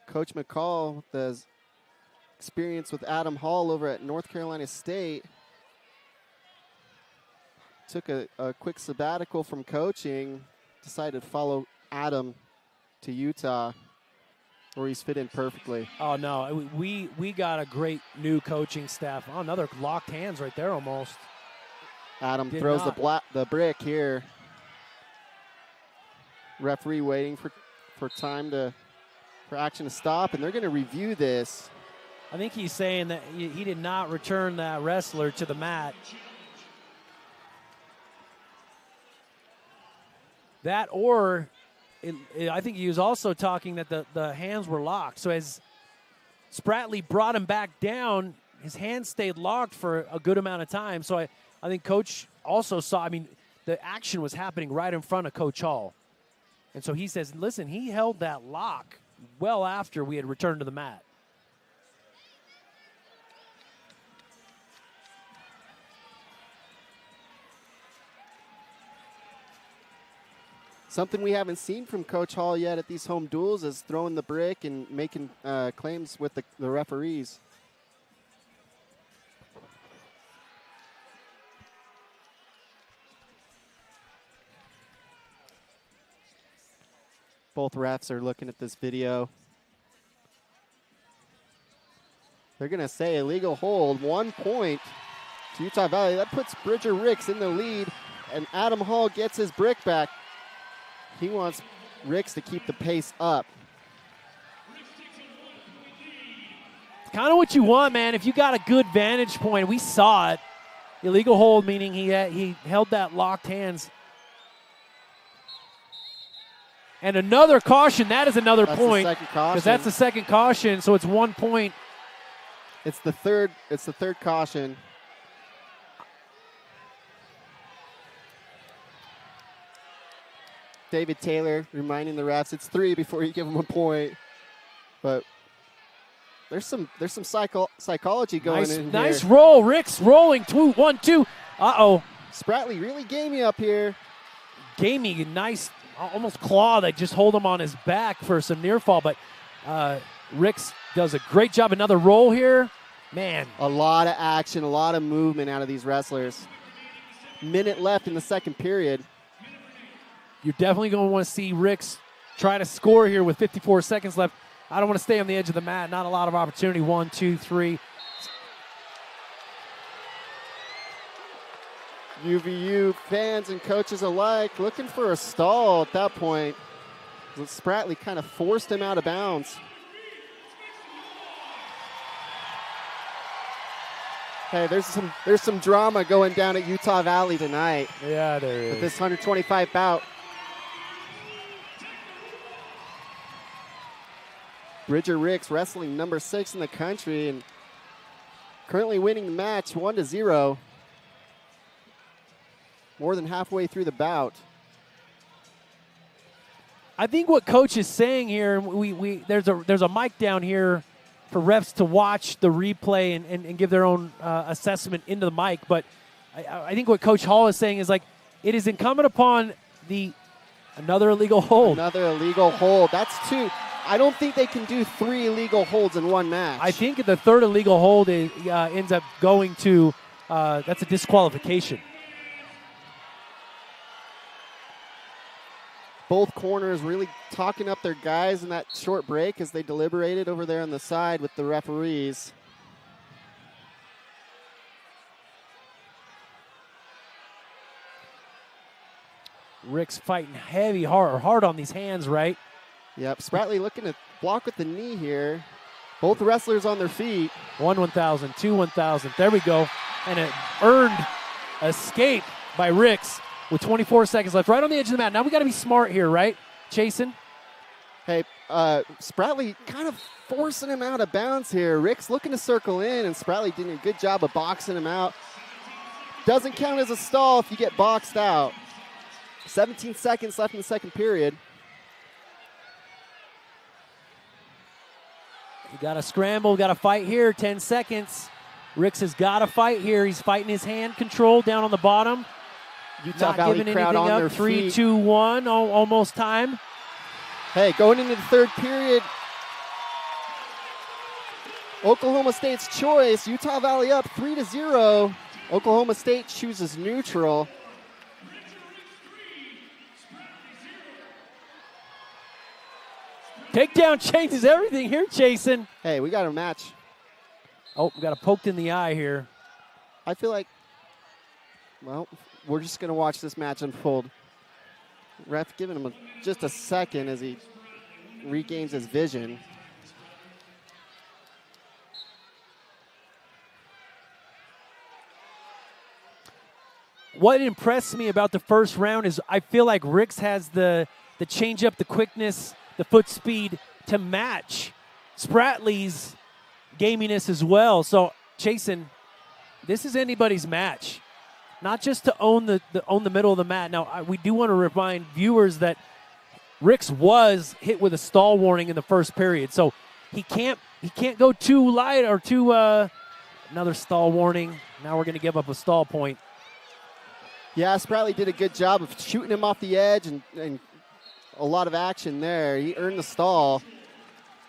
Coach McCall, with his experience with Adam Hall over at North Carolina State, took a quick sabbatical from coaching, decided to follow Adam to Utah, where he's fit in perfectly. Oh, no, we got a great new coaching staff. Oh, another locked hands right there almost. Adam throws the brick here. Referee waiting for time for action to stop, and they're going to review this. I think he's saying that he did not return that wrestler to the mat. That or I think he was also talking that the hands were locked. So as Spratley brought him back down, his hands stayed locked for a good amount of time. So I think Coach also saw, the action was happening right in front of Coach Hall. And so he says, listen, he held that lock well after we had returned to the mat. Something we haven't seen from Coach Hall yet at these home duels is throwing the brick and making claims with the referees. Both refs are looking at this video. They're going to say illegal hold, 1 point to Utah Valley. That puts Bridger Ricks in the lead, and Adam Hall gets his brick back. He wants Ricks to keep the pace up. It's kind of what you want, man. If you got a good vantage point, we saw it. Illegal hold, meaning he held that locked hands. And another caution. That is another point. Because that's the second caution, so it's 1 point. It's the third caution. David Taylor reminding the refs it's 3 before you give them a point. But there's some psychology going in here. Nice roll. Rick's rolling. 1, 2. Uh-oh. Spratley really gamey up here. Gamey, nice, almost claw that just hold him on his back for some near fall. But Ricks does a great job. Another roll here. Man. A lot of action, a lot of movement out of these wrestlers. Minute left in the second period. You're definitely going to want to see Ricks try to score here with 54 seconds left. I don't want to stay on the edge of the mat. Not a lot of opportunity. 1, 2, 3. UVU fans and coaches alike looking for a stall at that point. Spratley kind of forced him out of bounds. Hey, there's some drama going down at Utah Valley tonight. Yeah, there is. With this 125 bout. Bridger Ricks wrestling number 6 in the country and currently winning the match 1-0. More than halfway through the bout. I think what Coach is saying here, there's a mic down here for refs to watch the replay and give their own assessment into the mic. But I think what Coach Hall is saying is, like, it is incumbent upon another illegal hold. Another illegal hold. That's 2. I don't think they can do 3 illegal holds in one match. I think the third illegal hold ends up going to, that's a disqualification. Both corners really talking up their guys in that short break as they deliberated over there on the side with the referees. Rick's fighting hard on these hands, right? Yep, Spratley looking to block with the knee here. Both wrestlers on their feet. 1,000, 2, 1,000. There we go. And an earned escape by Ricks with 24 seconds left, right on the edge of the mat. Now we got to be smart here, right, Chasen? Hey, Spratley kind of forcing him out of bounds here. Ricks looking to circle in, and Spratley doing a good job of boxing him out. Doesn't count as a stall if you get boxed out. 17 seconds left in the second period. You got to scramble, got to fight here, 10 seconds. Ricks has got to fight here. He's fighting his hand control down on the bottom. Utah Not Valley giving crowd anything on up. their 3, feet. 2, 1, almost time. Hey, going into the third period, Oklahoma State's choice. Utah Valley up 3-0. Oklahoma State chooses neutral. Takedown changes everything here, Chasen. Hey, we got a match. Oh, we got a poked in the eye here. I feel like, well, we're just going to watch this match unfold. Ref giving him just a second as he regains his vision. What impressed me about the first round is I feel like Ricks has the change up, the quickness, the foot speed to match Spratley's gaminess as well. So, Chasen, this is anybody's match. Not just to own the middle of the mat. Now, we do want to remind viewers that Ricks was hit with a stall warning in the first period, so he can't go too light or too another stall warning. Now we're going to give up a stall point. Yeah, Spratley did a good job of shooting him off the edge and a lot of action there. He earned the stall.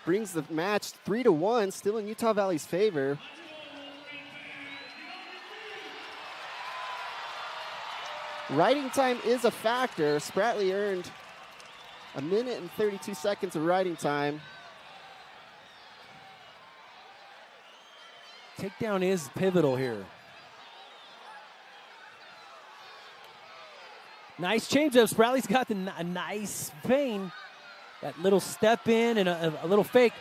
Brings the match 3-1, still in Utah Valley's favor. Riding time is a factor. Spratley earned 1 minute and 32 seconds of riding time. Takedown is pivotal here. Nice changeup. Spratley's got a nice feint. That little step in and a little fake.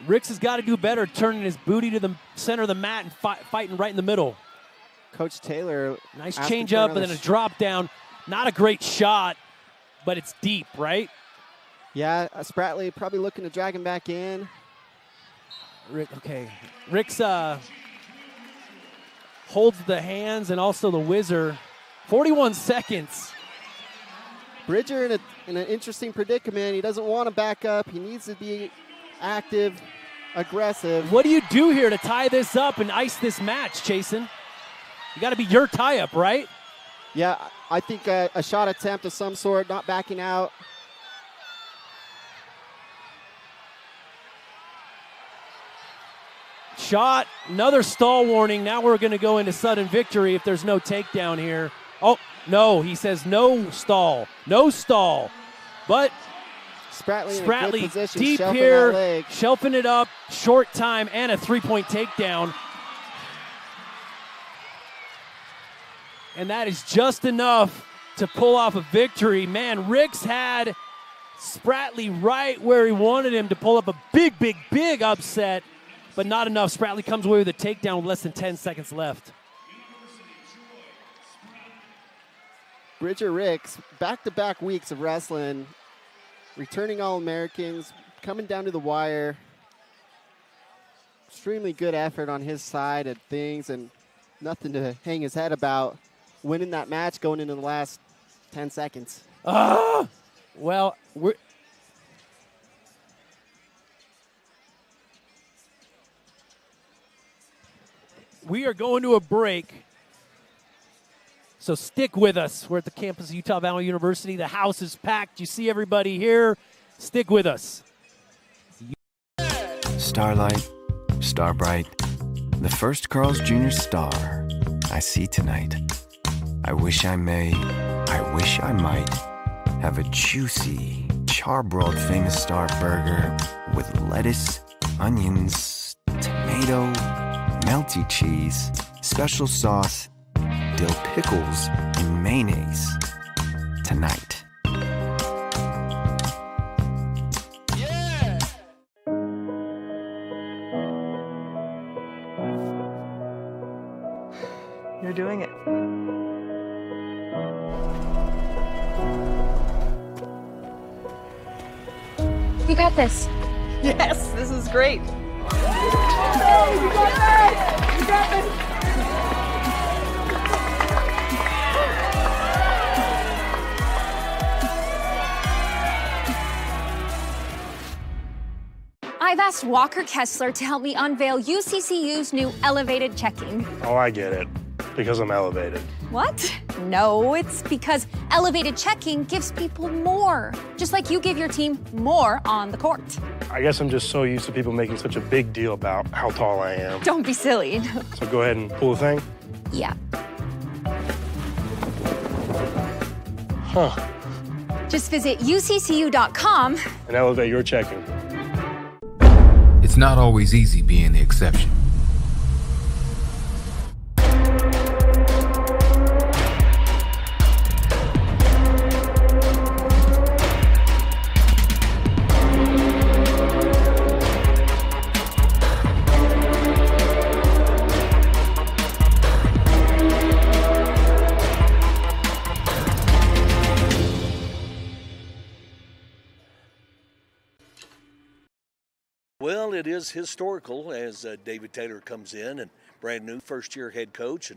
Ricks has got to do better, turning his booty to the center of the mat and fighting right in the middle. Coach Taylor. Nice changeup and then a drop down. Not a great shot, but it's deep, right? Yeah, Spratley probably looking to drag him back in. Ricks holds the hands and also the whizzer. 41 seconds. Bridger in an interesting predicament. He doesn't want to back up. He needs to be active, aggressive. What do you do here to tie this up and ice this match, Chasen? You got to be your tie-up, right? Yeah, I think a shot attempt of some sort, not backing out. Shot, another stall warning. Now we're going to go into sudden victory if there's no takedown here. Oh, no, he says no stall. No stall. But Spratley in a good position, deep shelving here, that leg. shelving it up, short time, and a three-point takedown. And that is just enough to pull off a victory. Man, Ricks had Spratley right where he wanted him to pull up a big, big, big upset, but not enough. Spratley comes away with a takedown with less than 10 seconds left. Bridger Ricks, back-to-back weeks of wrestling, returning All-Americans, coming down to the wire. Extremely good effort on his side of things and nothing to hang his head about. Winning that match going into the last 10 seconds. Well, we are going to a break. So stick with us. We're at the campus of Utah Valley University. The house is packed. You see everybody here. Stick with us. Starlight, Starbright, the first Carl's Jr. star I see tonight. I wish I may, I wish I might have a juicy, charbroiled Famous Star burger with lettuce, onions, tomato, melty cheese, special sauce, dill pickles, and mayonnaise tonight. You're doing it. You got this. Yes, this is great. I've asked Walker Kessler to help me unveil UCCU's new elevated checking. Oh, I get it. Because I'm elevated. What? No, it's because elevated checking gives people more. Just like you give your team more on the court. I guess I'm just so used to people making such a big deal about how tall I am. Don't be silly. So go ahead and pull the thing. Yeah. Huh. Just visit uccu.com And elevate your checking. It's not always easy being the exception. Well, it is historical as David Taylor comes in and brand new first-year head coach,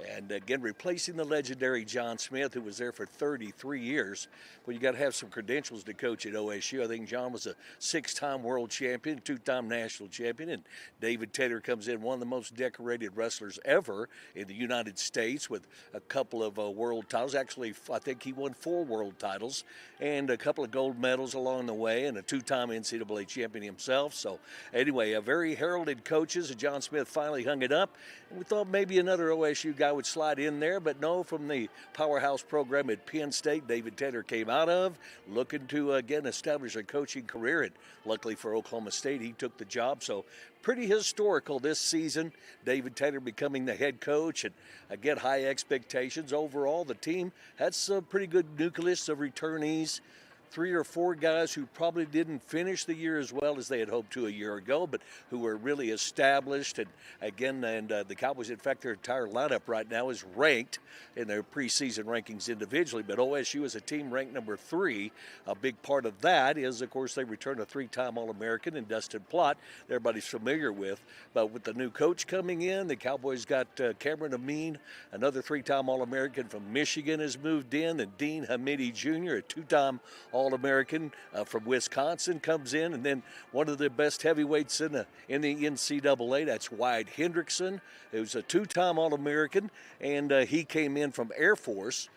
And again, replacing the legendary John Smith, who was there for 33 years. Well, you got to have some credentials to coach at OSU. I think John was a 6-time world champion, 2-time national champion, and David Taylor comes in, one of the most decorated wrestlers ever in the United States, with a couple of world titles. Actually, I think he won 4 world titles and a couple of gold medals along the way, and a 2-time NCAA champion himself. So anyway, a very heralded coaches, and John Smith finally hung it up. And we thought maybe another OSU guy would slide in there, but no, from the powerhouse program at Penn State, David Taylor came out of, looking to again establish a coaching career. And luckily for Oklahoma State, he took the job. So pretty historical this season, David Taylor becoming the head coach, and again, high expectations. Overall, the team had some pretty good nucleus of returnees. 3 or 4 guys who probably didn't finish the year as well as they had hoped to a year ago, but who were really established. And again, the Cowboys, in fact, their entire lineup right now is ranked in their preseason rankings individually, but OSU is a team ranked number 3. A big part of that is, of course, they returned a 3-time All-American in Dustin Plott, that everybody's familiar with. But with the new coach coming in, the Cowboys got Cameron Amin, another 3-time All-American from Michigan, has moved in, and Dean Hamidi Jr., a 2-time All-American from Wisconsin, comes in, and then one of the best heavyweights in the NCAA, that's Wyatt Hendrickson, who's a 2-time All-American, and he came in from Air Force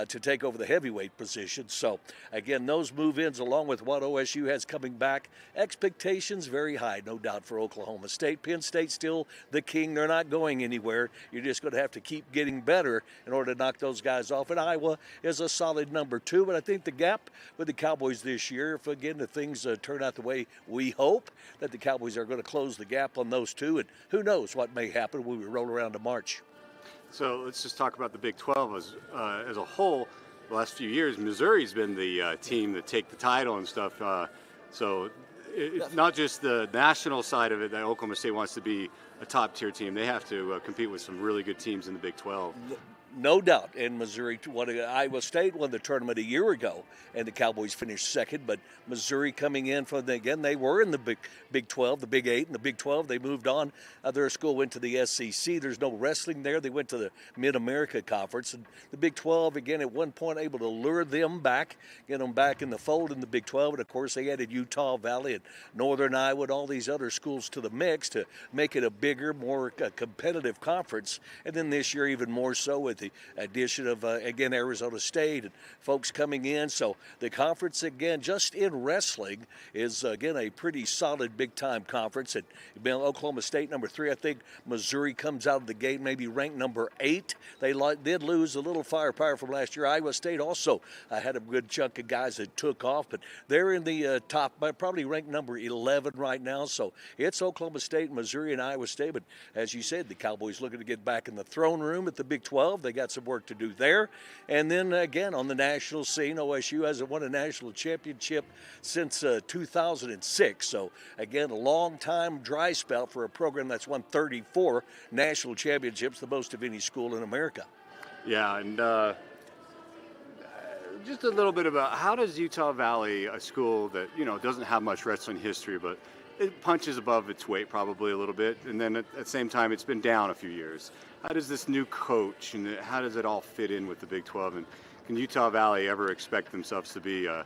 to take over the heavyweight position. So again, those move-ins, along with what OSU has coming back, expectations very high, no doubt, for Oklahoma State. Penn State still the king. They're not going anywhere. You're just going to have to keep getting better in order to knock those guys off. And Iowa is a solid number 2, but I think the gap with the Cowboys this year, if again the things turn out the way we hope, that the Cowboys are going to close the gap on those 2, and who knows what may happen when we roll around to March. So let's just talk about the Big 12 as a whole. The last few years, Missouri's been the team that take the title and stuff. So it's not just the national side of it that Oklahoma State wants to be a top-tier team. They have to compete with some really good teams in the Big 12. No doubt. And Missouri Iowa State won the tournament a year ago, and the Cowboys finished second. But Missouri coming in from again, they were in the Big 12, the Big 8, and the Big 12. They moved on. Their school went to the SEC. There's no wrestling there. They went to the Mid-America Conference. And the Big 12, again, at one point able to lure them back, get them back in the fold in the Big 12. And, of course, they added Utah Valley and Northern Iowa and all these other schools to the mix to make it a bigger, more competitive conference. And then this year even more so with the addition of, again, Arizona State and folks coming in. So the conference, again, just in wrestling is, again, a pretty solid big-time conference. And Oklahoma State, number 3. I think Missouri comes out of the gate maybe ranked number 8. They did lose a little firepower from last year. Iowa State also had a good chunk of guys that took off, but they're in the top, probably ranked number 11 right now. So it's Oklahoma State, Missouri, and Iowa State. But as you said, the Cowboys looking to get back in the throne room at the Big 12. They got some work to do there. And then again, on the national scene, OSU hasn't won a national championship since 2006. So again, a long time dry spell for a program that's won 34 national championships, the most of any school in America. Yeah, and just a little bit about how does Utah Valley, a school that doesn't have much wrestling history, but it punches above its weight probably a little bit, and then at the same time it's been down a few years. How does this new coach and how does it all fit in with the Big 12? And can Utah Valley ever expect themselves to be a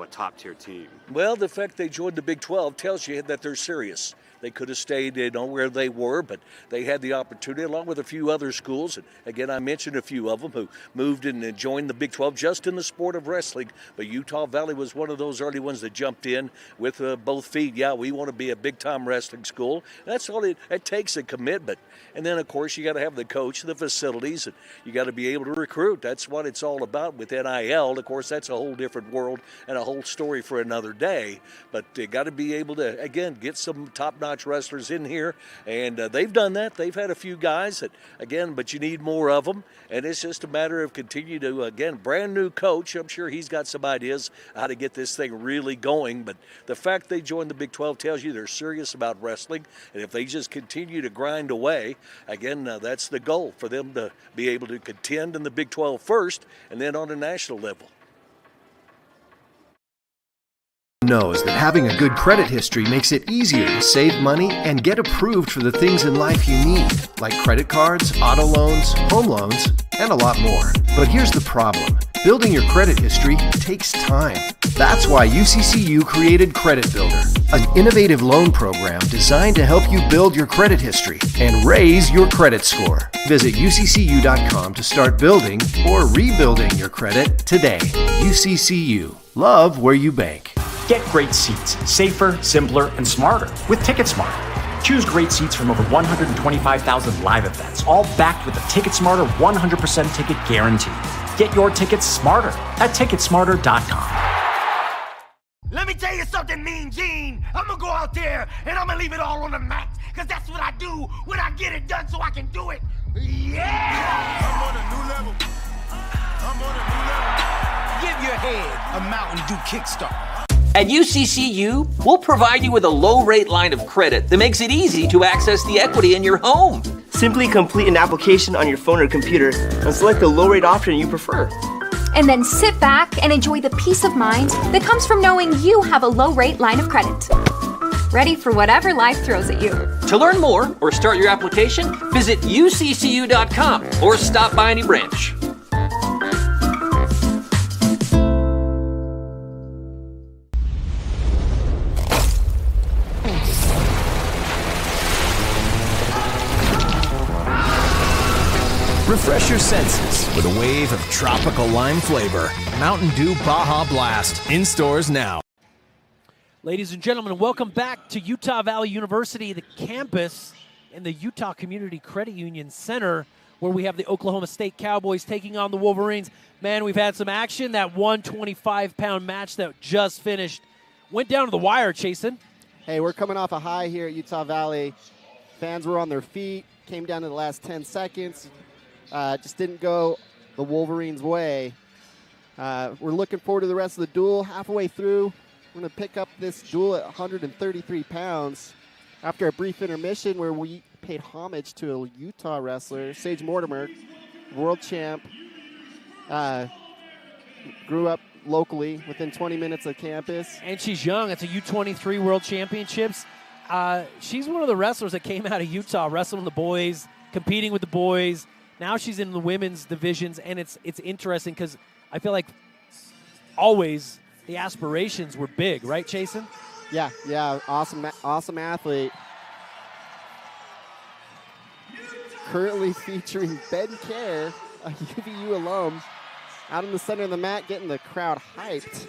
top-tier team? Well, the fact they joined the Big 12 tells you that they're serious. They could have stayed, where they were, but they had the opportunity, along with a few other schools. And again, I mentioned a few of them who moved in and joined the Big 12 just in the sport of wrestling. But Utah Valley was one of those early ones that jumped in with both feet. Yeah, we want to be a big-time wrestling school. And that's all it takes, a commitment. And then, of course, you got to have the coach, the facilities, and you got to be able to recruit. That's what it's all about with NIL. Of course, that's a whole different world and a whole story for another day. But you got to be able to, again, get some top-notch wrestlers in here, and they've done that. They've had a few guys that, again, but you need more of them, and it's just a matter of continue to, again, brand new coach. I'm sure he's got some ideas how to get this thing really going, but the fact they joined the Big 12 tells you they're serious about wrestling, and if they just continue to grind away, again, that's the goal for them to be able to contend in the Big 12 first, and then on a national level. knows that having a good credit history makes it easier to save money and get approved for the things in life you need, like credit cards, auto loans, home loans, and a lot more. But here's the problem. Building your credit history takes time. That's why UCCU created Credit Builder, an innovative loan program designed to help you build your credit history and raise your credit score. Visit uccu.com to start building or rebuilding your credit today. UCCU. Love where you bank. Get great seats, safer, simpler, and smarter with TicketSmarter. Choose great seats from over 125,000 live events, all backed with a TicketSmarter 100% ticket guarantee. Get your tickets smarter at ticketsmarter.com. Let me tell you something, Mean Gene. I'm gonna go out there and I'm gonna leave it all on the mat, because that's what I do when I get it done so I can do it. Yeah! I'm on a new level. Give your head a Mountain Dew kickstart. At UCCU, we'll provide you with a low-rate line of credit that makes it easy to access the equity in your home. Simply complete an application on your phone or computer and select the low-rate option you prefer. And then sit back and enjoy the peace of mind that comes from knowing you have a low-rate line of credit. Ready for whatever life throws at you. To learn more or start your application, visit uccu.com or stop by any branch. Refresh your senses with a wave of tropical lime flavor. Mountain Dew Baja Blast. In stores now. Ladies and gentlemen, welcome back to Utah Valley University, the campus in the Utah Community Credit Union Center, where we have the Oklahoma State Cowboys taking on the Wolverines. Man, we've had some action. That 125-pound match that just finished went down to the wire, Chasen. Hey, we're coming off a high here at Utah Valley. Fans were on their feet, came down to the last 10 seconds. Just didn't go the Wolverines' way. We're looking forward to the rest of the duel. Halfway through, we're going to pick up this duel at 133 pounds. After a brief intermission where we paid homage to a Utah wrestler, Sage Mortimer, world champ, grew up locally within 20 minutes of campus. And she's young. It's a U23 World Championships. She's one of the wrestlers that came out of Utah, wrestling the boys, competing with the boys. Now she's in the women's divisions, and it's interesting because I feel like always the aspirations were big, right, Chasen? Yeah, awesome athlete. Currently featuring Ben Kerr, a UVU alum, out in the center of the mat, getting the crowd hyped.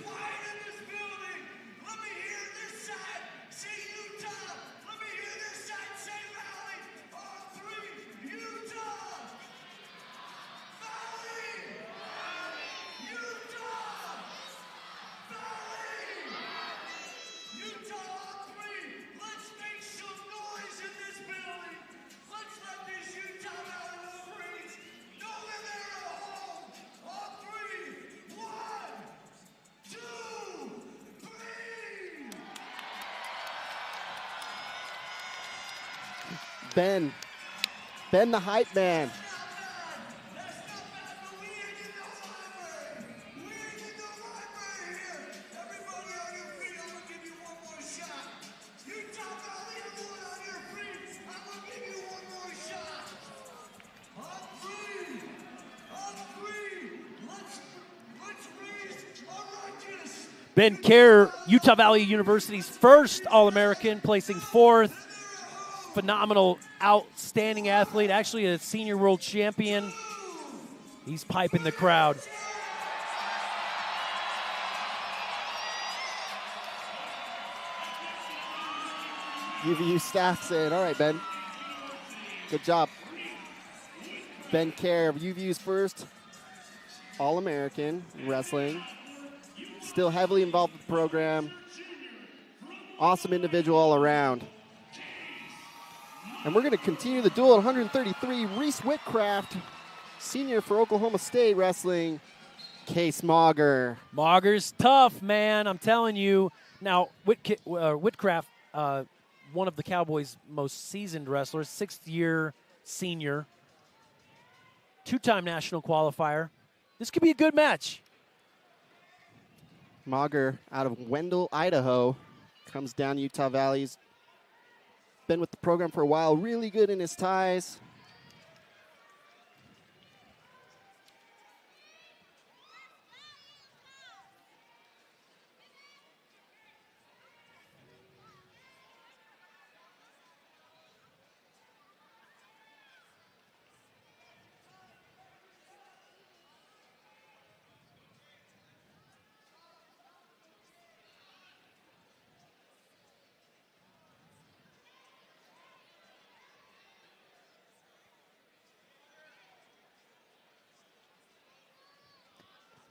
Ben the hype man. Ben Kerr, Utah Valley University's first All-American, placing fourth. Phenomenal, outstanding athlete, actually a senior world champion. He's piping the crowd. UVU staff saying, all right, Ben, good job. Ben Kerr, UVU's first All-American in wrestling. Still heavily involved with the program. Awesome individual all around. And we're going to continue the duel at 133. Reese Whitcraft, senior for Oklahoma State Wrestling. Case Mauger. Mauger's tough, man. I'm telling you. Now, Whitcraft, one of the Cowboys' most seasoned wrestlers, sixth-year senior, two-time national qualifier. This could be a good match. Mauger out of Wendell, Idaho, comes down to Utah Valley's. Been with the program for a while, really good in his ties.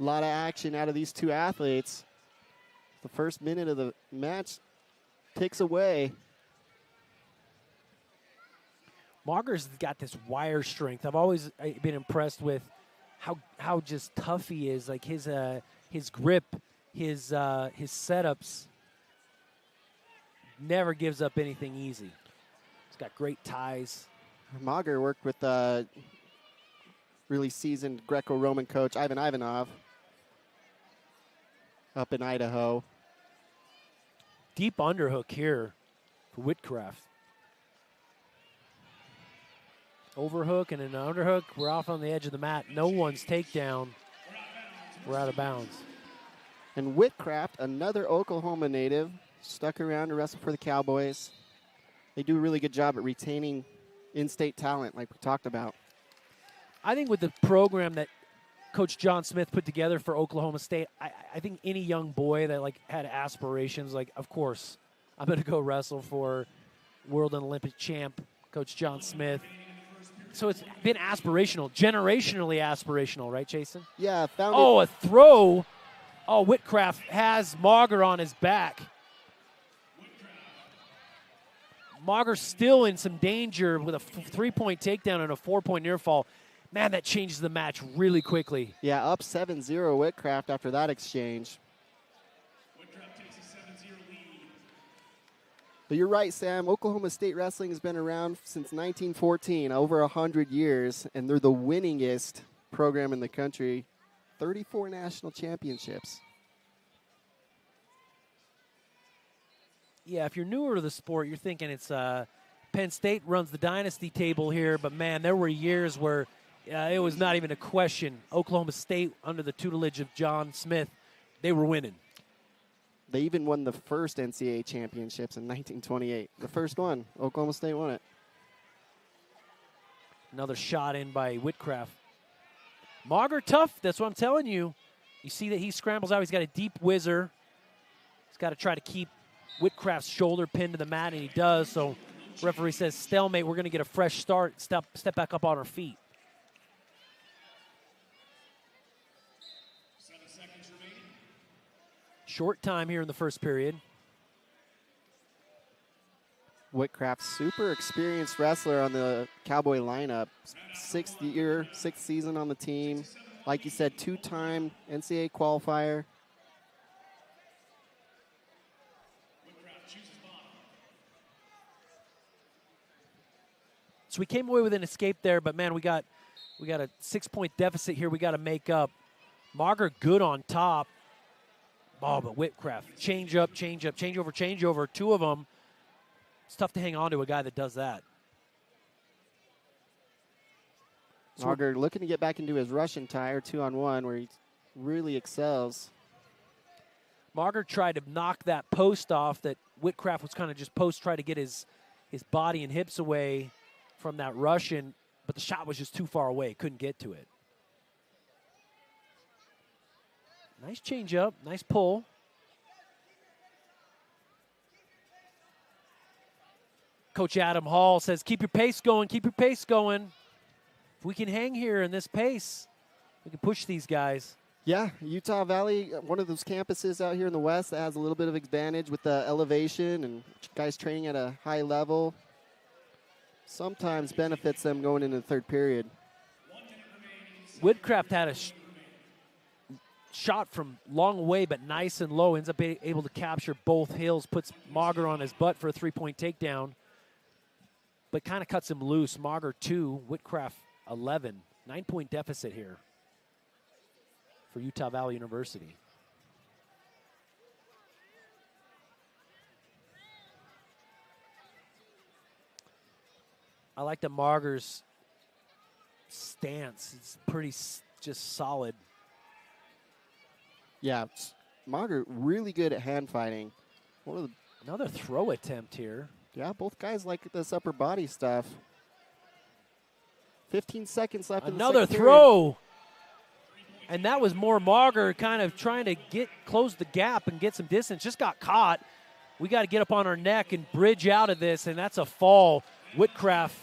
A lot of action out of these two athletes. The first minute of the match ticks away. Mauger's got this wire strength. I've always been impressed with how just tough he is. Like his grip, his setups. Never gives up anything easy. He's got great ties. Mauger worked with really seasoned Greco-Roman coach Ivan Ivanov up in Idaho. Deep underhook here for Whitcraft. Overhook and an underhook. We're off on the edge of the mat. No one's takedown. We're out of bounds. And Whitcraft, another Oklahoma native, stuck around to wrestle for the Cowboys. They do a really good job at retaining in-state talent like we talked about. I think with the program that Coach John Smith put together for Oklahoma State, I think any young boy that had aspirations, of course, I'm going to go wrestle for world and Olympic champ Coach John Smith. So it's been aspirational, generationally aspirational, right, Jason? Yeah, a throw. Oh, Whitcraft has Mauger on his back. Mauger's still in some danger with a 3-point takedown and a 4-point near fall. Man, that changes the match really quickly. Yeah, up 7-0 Whitcraft after that exchange. Whitcraft takes a 7-0 lead. But you're right, Sam. Oklahoma State Wrestling has been around since 1914, over 100 years, and they're the winningest program in the country. 34 national championships. Yeah, if you're newer to the sport, you're thinking it's Penn State runs the dynasty table here, but, man, there were years where it was not even a question. Oklahoma State, under the tutelage of John Smith, they were winning. They even won the first NCAA championships in 1928. The first one, Oklahoma State won it. Another shot in by Whitcraft. Mauger tough, that's what I'm telling you. You see that he scrambles out. He's got a deep whizzer. He's got to try to keep Whitcraft's shoulder pinned to the mat, and he does. So referee says stalemate. We're going to get a fresh start. Step back up on our feet. 7 seconds remaining. Short time here in the first period. Whitcraft, super experienced wrestler on the Cowboy lineup. Sixth season on the team. Like you said, 2-time NCAA qualifier. So we came away with an escape there, but, man, we got a 6-point deficit here we got to make up. Mauger good on top. Oh, but Whitcraft, change up, change over, two of them. It's tough to hang on to a guy that does that. Mauger looking to get back into his Russian tire, 2-on-1, where he really excels. Mauger tried to knock that post off that Whitcraft was kind of just try to get his body and hips away from that Russian, but the shot was just too far away. Couldn't get to it. Nice change up, nice pull. Coach Adam Hall says, keep your pace going, keep your pace going. If we can hang here in this pace, we can push these guys. Yeah, Utah Valley, one of those campuses out here in the West that has a little bit of advantage with the elevation and guys training at a high level. Sometimes benefits them going into the third period. Whitcraft had a shot from long away, but nice and low. Ends up able to capture both hills, puts Mauger on his butt for a 3-point takedown, but kind of cuts him loose. Mauger 2, Whitcraft 11. 9-point deficit here for Utah Valley University. I like the Marger's stance. It's pretty just solid. Yeah, Marger really good at hand fighting. Another throw attempt here. Yeah, both guys like this upper body stuff. 15 seconds left in the Another second throw. period. And that was more Marger kind of trying to close the gap and get some distance. Just got caught. We got to get up on our neck and bridge out of this, and that's a fall. Whitcraft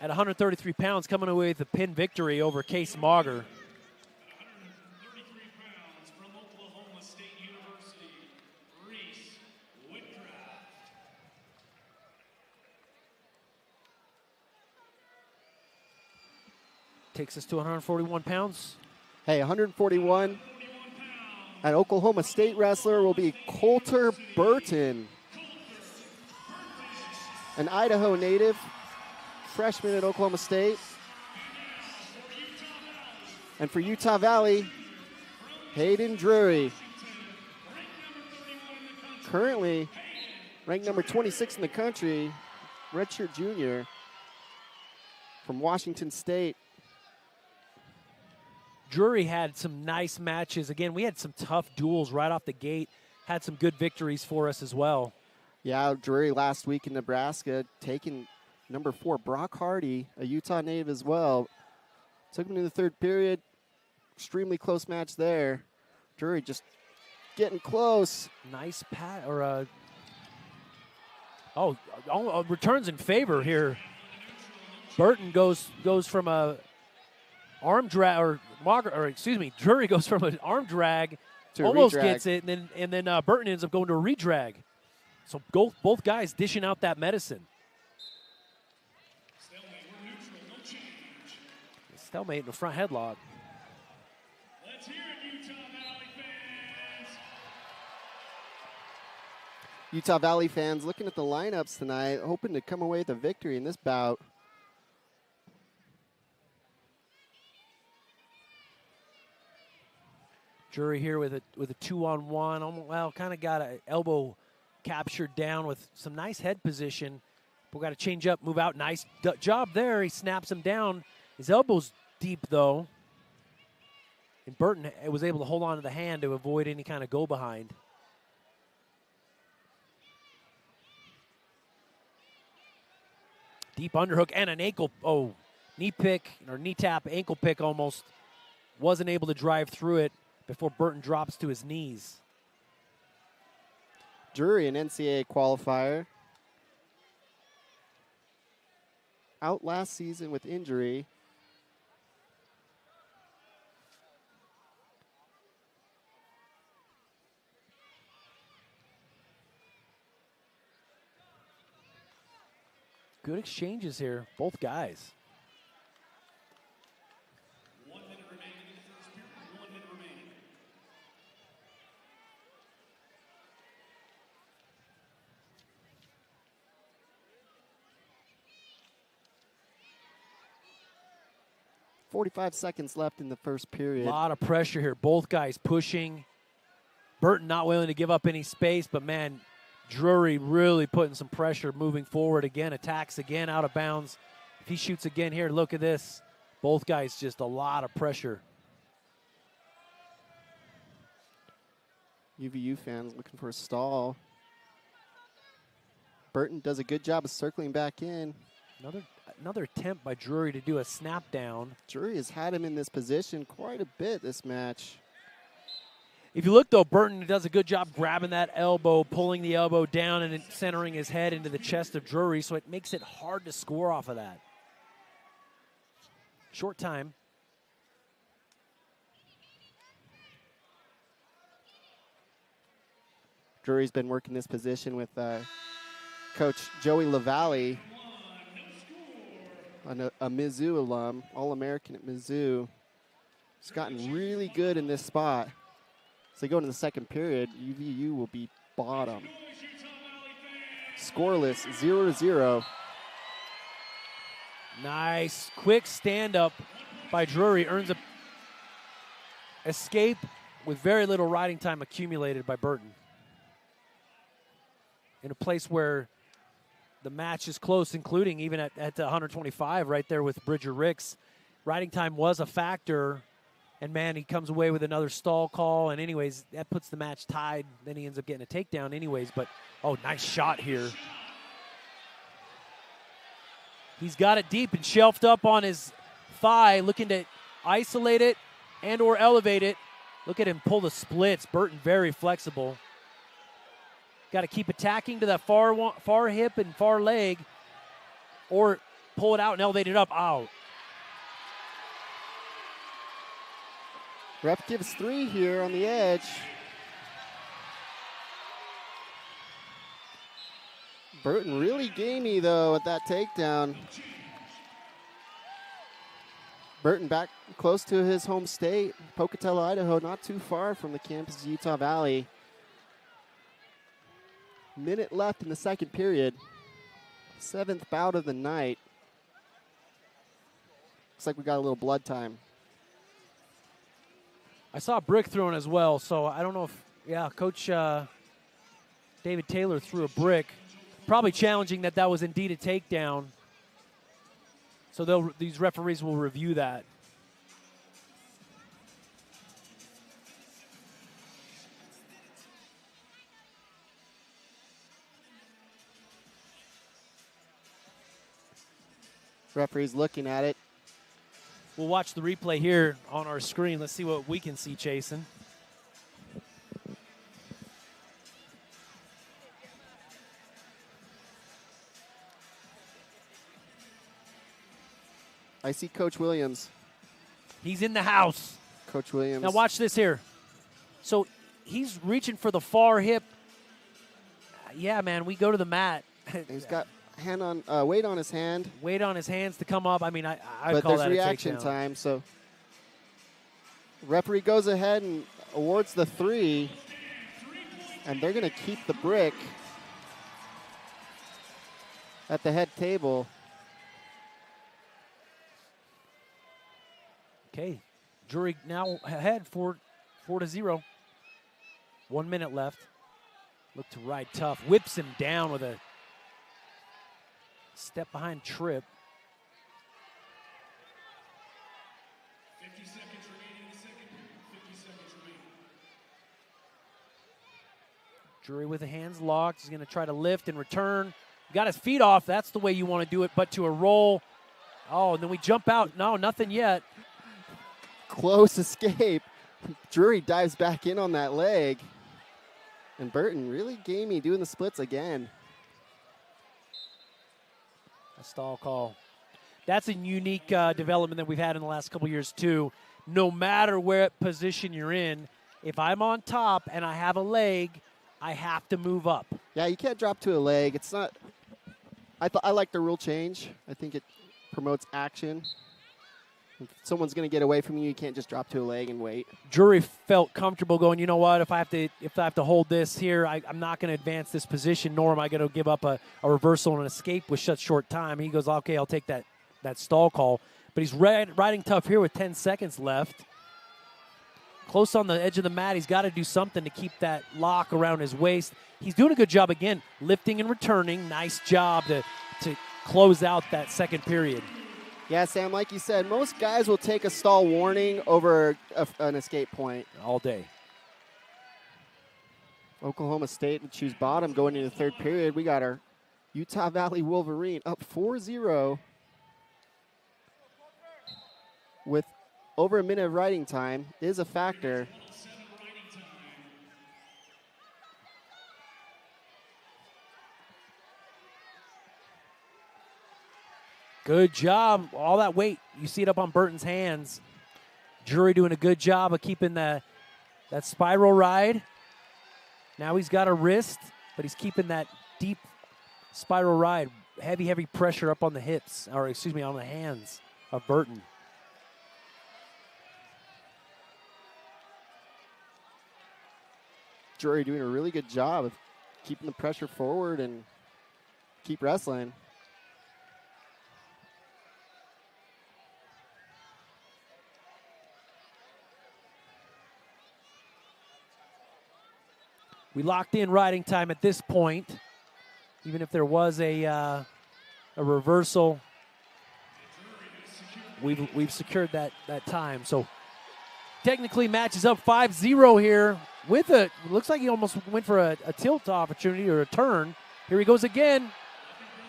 at 133 pounds coming away with a pin victory over Case Marger. 133 pounds from Oklahoma State University, Reese Whitcraft. Takes us to 141 pounds. Hey, 141. An Oklahoma State wrestler will be Coulter Burton, an Idaho native, freshman at Oklahoma State. And for Utah Valley, Hayden Drury, currently ranked number 26 in the country, redshirt junior from Washington State. Drury had some nice matches. Again, we had some tough duels right off the gate. Had some good victories for us as well. Yeah, Drury last week in Nebraska, taking number 4, Brock Hardy, a Utah native as well. Took him to the third period. Extremely close match there. Drury just getting close. Nice pat or returns in favor here. Burton goes from a arm drag, Drury goes from an arm drag to almost redrag. gets it, and then Burton ends up going to a redrag. So both guys dishing out that medicine. Stalemate in the front headlock. Let's hear it, Utah Valley fans. Utah Valley fans looking at the lineups tonight, hoping to come away with a victory in this bout. Drury here with a 2-on-1. Well, kind of got an elbow captured down with some nice head position. We got to change up, move out. Nice job there. He snaps him down. His elbow's deep, though. And Burton was able to hold on to the hand to avoid any kind of go-behind. Deep underhook and an ankle, knee pick, or knee tap, ankle pick almost. Wasn't able to drive through it before Burton drops to his knees. Drury, an NCAA qualifier. Out last season with injury. Good exchanges here, both guys. 1 minute remaining in the first period. 1 minute remaining. .45 seconds left in the first period. A lot of pressure here. Both guys pushing. Burton not willing to give up any space, but man, Drury really putting some pressure moving forward again. Attacks again out of bounds. If he shoots again here, look at this. Both guys just a lot of pressure. UVU fans looking for a stall. Burton does a good job of circling back in. Another attempt by Drury to do a snap down. Drury has had him in this position quite a bit this match. If you look, though, Burton does a good job grabbing that elbow, pulling the elbow down, and centering his head into the chest of Drury, so it makes it hard to score off of that. Short time. Drury's been working this position with Coach Joey LaValle, a Mizzou alum, All-American at Mizzou. He's gotten really good in this spot. So go into the second period, UVU will be bottom. Scoreless, 0-0. Nice, quick stand-up by Drury. Earns a escape with very little riding time accumulated by Burton. In a place where the match is close, including even at 125 right there with Bridger Ricks. Riding time was a factor, and man, he comes away with another stall call, and anyways, that puts the match tied. Then he ends up getting a takedown anyways, but oh, nice shot here. He's got it deep and shelved up on his thigh, looking to isolate it and or elevate it. Look at him pull the splits. Burton very flexible. Got to keep attacking to that far hip and far leg, or pull it out and elevate it up. Out. Ref gives 3 here on the edge. Burton really gamey, though, at that takedown. Burton back close to his home state, Pocatello, Idaho, not too far from the campus of Utah Valley. Minute left in the second period. 7th bout of the night. Looks like we got a little blood time. I saw a brick thrown as well, so I don't know if, Coach David Taylor threw a brick. Probably challenging that was indeed a takedown. So these referees will review that. Referee's looking at it. We'll watch the replay here on our screen. Let's see what we can see, Chasen. I see Coach Williams. He's in the house. Coach Williams. Now watch this here. So he's reaching for the far hip. Yeah, man, we go to the mat. He's got weight on his hand. Weight on his hands to come up. I mean, I but call there's that reaction a takedown. time. So referee goes ahead and awards the 3, and they're going to keep the brick at the head table. Okay, jury now ahead 4-0. 1 minute left. Look to ride tough. Whips him down with a step behind trip. 50 seconds remaining in the second. 50 seconds remaining. Jury with the hands locked. He's going to try to lift and return. Got his feet off. That's the way you want to do it, but to a roll. Oh, and then we jump out. No, nothing yet. Close escape. Drury dives back in on that leg. And Burton really gamey doing the splits again. A stall call. That's a unique development that we've had in the last couple years too. No matter what position you're in, if I'm on top and I have a leg, I have to move up. Yeah, you can't drop to a leg. It's not. I like the rule change. I think it promotes action. If someone's going to get away from you, you can't just drop to a leg and wait. Jury felt comfortable going, you know what, if I have to hold this here, I'm not going to advance this position, nor am I going to give up a reversal and an escape with such short time. He goes, okay, I'll take that stall call. But he's riding tough here with 10 seconds left. Close on the edge of the mat. He's got to do something to keep that lock around his waist. He's doing a good job again, lifting and returning. Nice job to close out that second period. Yeah, Sam, like you said, most guys will take a stall warning over an escape point. All day. Oklahoma State would choose bottom going into the third period. We got our Utah Valley Wolverine up 4-0 with over a minute of riding time is a factor. Good job. All that weight, you see it up on Burton's hands. Jury doing a good job of keeping that spiral ride. Now he's got a wrist, but he's keeping that deep spiral ride. Heavy, heavy pressure up on the hips, or excuse me, on the hands of Burton. Jury doing a really good job of keeping the pressure forward and keep wrestling. We locked in riding time at this point. even if there was a reversal, we've secured that time. So technically match is up 5-0 here with looks like he almost went for a tilt opportunity or a turn. Here he goes again.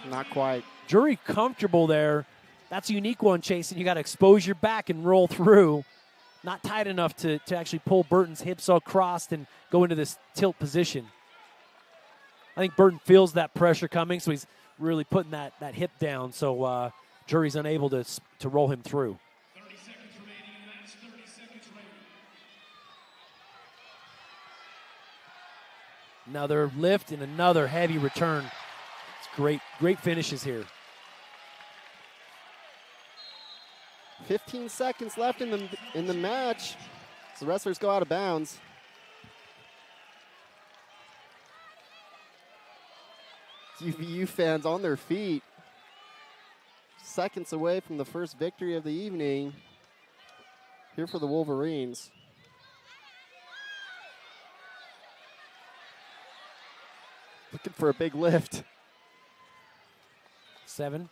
Not quite. Jury comfortable there. That's a unique one, Chasen. You got to expose your back and roll through. Not tight enough to actually pull Burton's hips across and go into this tilt position. I think Burton feels that pressure coming, so he's really putting that hip down. So Jury's unable to roll him through. 30 seconds remaining in the match. 30 seconds remaining. Another lift and another heavy return. It's great finishes here. 15 seconds left in the match. So the wrestlers go out of bounds. UVU fans on their feet. Seconds away from the first victory of the evening. Here for the Wolverines. Looking for a big lift. 7.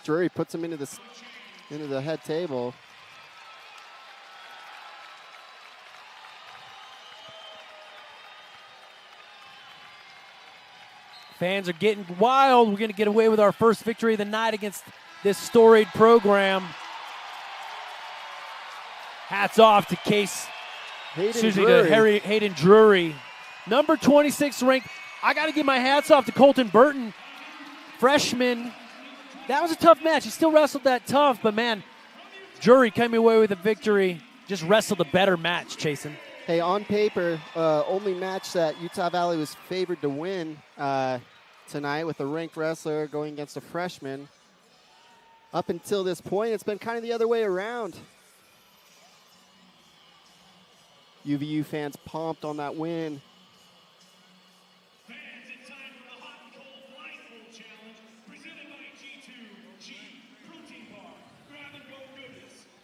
Drury puts him into the head table. Fans are getting wild. We're going to get away with our first victory of the night against this storied program. Hats off to Hayden Drury. Number 26 ranked. I got to give my hats off to Colton Burton, freshman. That was a tough match. He still wrestled that tough, but man, Drury came away with a victory. Just wrestled a better match, Chasen. Hey, on paper, only match that Utah Valley was favored to win tonight with a ranked wrestler going against a freshman. Up until this point, it's been kind of the other way around. UVU fans pumped on that win.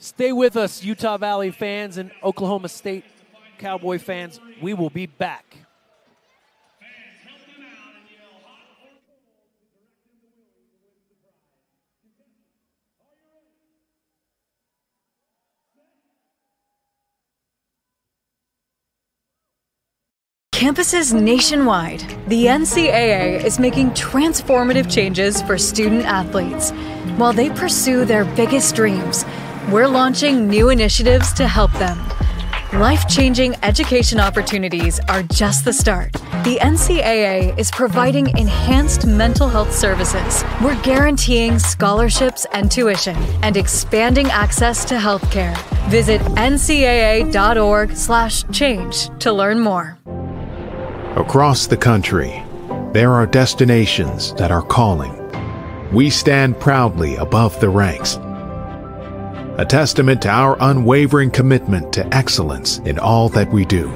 Stay with us, Utah Valley fans and Oklahoma State Cowboy fans. We will be back. Campuses nationwide, the NCAA is making transformative changes for student athletes. While they pursue their biggest dreams, we're launching new initiatives to help them. Life-changing education opportunities are just the start. The NCAA is providing enhanced mental health services. We're guaranteeing scholarships and tuition and expanding access to healthcare. Visit ncaa.org/change to learn more. Across the country, there are destinations that are calling. We stand proudly above the ranks, a testament to our unwavering commitment to excellence in all that we do.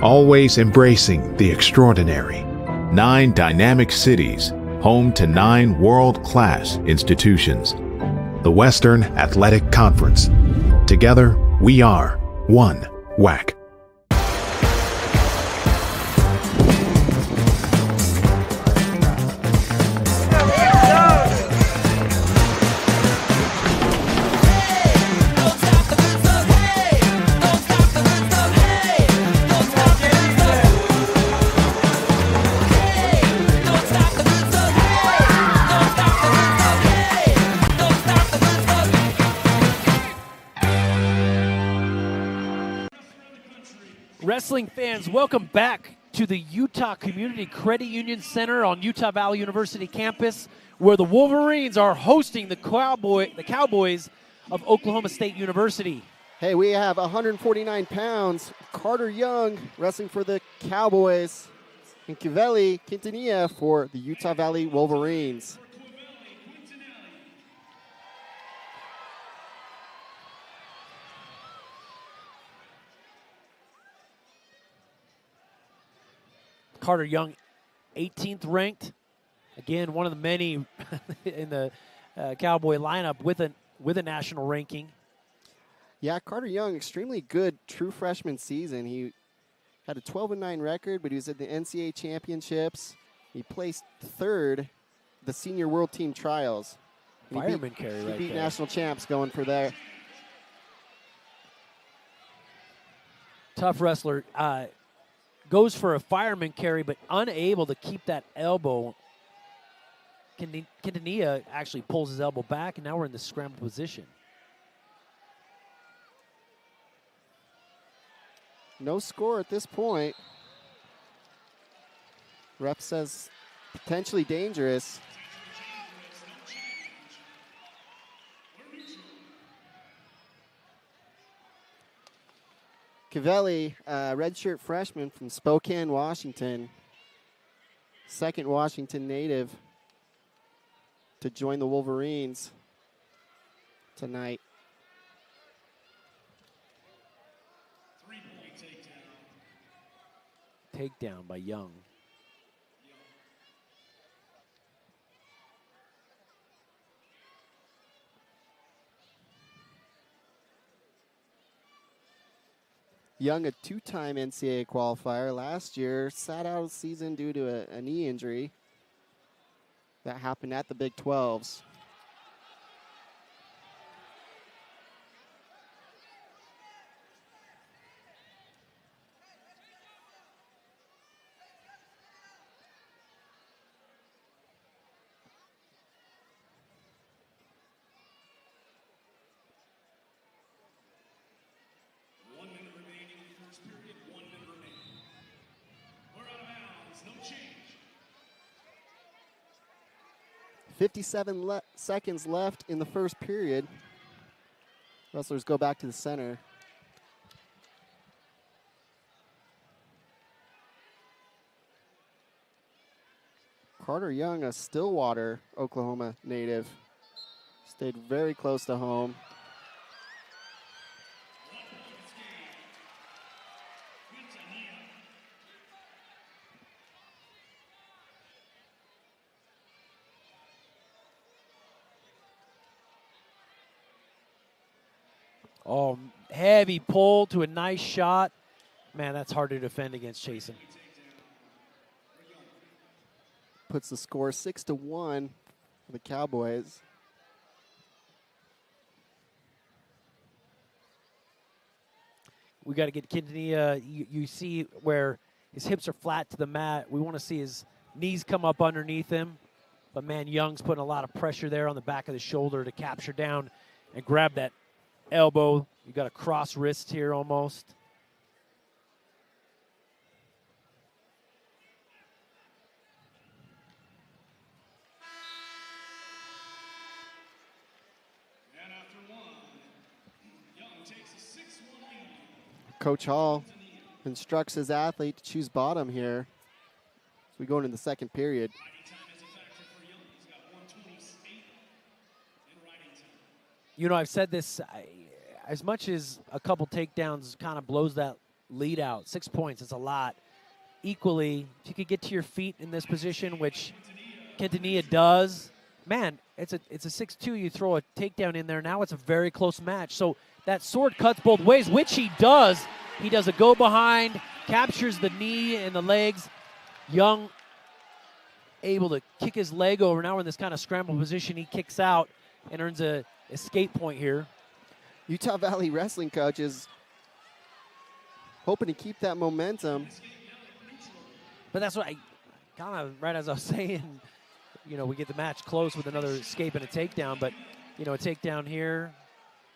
Always embracing the extraordinary. 9 dynamic cities, home to 9 world-class institutions. The Western Athletic Conference. Together, we are one WAC. Wrestling fans, welcome back to the Utah Community Credit Union Center on Utah Valley University campus, where the Wolverines are hosting the Cowboys of Oklahoma State University. Hey, we have 149 pounds, Carter Young wrestling for the Cowboys, and Kiveli Quintanilla for the Utah Valley Wolverines. Carter Young, 18th ranked. Again, one of the many in the Cowboy lineup with a national ranking. Yeah, Carter Young, extremely good true freshman season. had a 12-9 record, but he was at the NCAA championships. He placed third the senior world team trials. Fireman carry right there. He beat national champs going for there. Tough wrestler. Goes for a fireman carry, but unable to keep that elbow. Quintanilla actually pulls his elbow back, and now we're in the scramble position. No score at this point. Ref says potentially dangerous. Cavelli, redshirt freshman from Spokane, Washington. Second Washington native to join the Wolverines tonight. Takedown by Young. Young, a two-time NCAA qualifier. Last year, sat out of the season due to a knee injury. That happened at the Big 12s. Minute remaining in the first period, 1 minute remaining. We're out of bounds, no change. 57 seconds left in the first period. Wrestlers go back to the center. Carter Young, a Stillwater, Oklahoma native, stayed very close to home. Oh, heavy pull to a nice shot. Man, that's hard to defend against Chasen. Puts the score 6-1 for the Cowboys. We got to get Quintanilla. You see where his hips are flat to the mat. We want to see his knees come up underneath him. But, man, Young's putting a lot of pressure there on the back of the shoulder to capture down and grab that elbow. You got a cross wrist here almost. And after one, Young takes a 6-1 lead. Coach Hall instructs his athlete to choose bottom here as we go into the second period. You know, I've said this, as much as a couple takedowns kind of blows that lead out, 6 points is a lot. Equally, if you could get to your feet in this position, which Quintanilla does, man, it's a 6-2. You throw a takedown in there. Now it's a very close match. So that sword cuts both ways, which he does. He does a go behind, captures the knee and the legs. Young able to kick his leg over. Now we're in this kind of scramble position. He kicks out and earns a escape point here. Utah Valley wrestling coaches hoping to keep that momentum. But that's what I kind of, right as I was saying, you know, we get the match close with another escape and a takedown. But, you know, a takedown here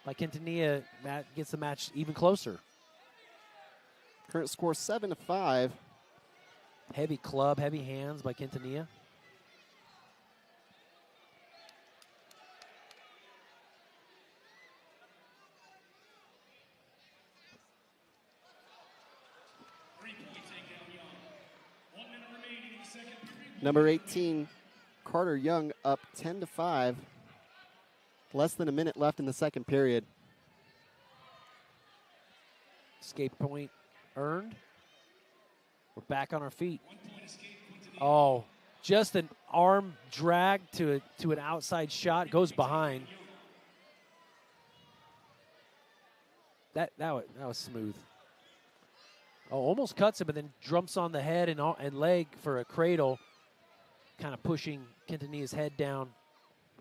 by Quintanilla, that gets the match even closer. Current score 7-5. Heavy club, heavy hands by Quintanilla. Number 18, Carter Young, up 10-5. Less than a minute left in the second period. Escape point earned. We're back on our feet. Oh, just an arm drag to an outside shot. Goes behind. That was smooth. Oh, almost cuts him, but then jumps on the head and leg for a cradle, kind of pushing Quintanilla's head down.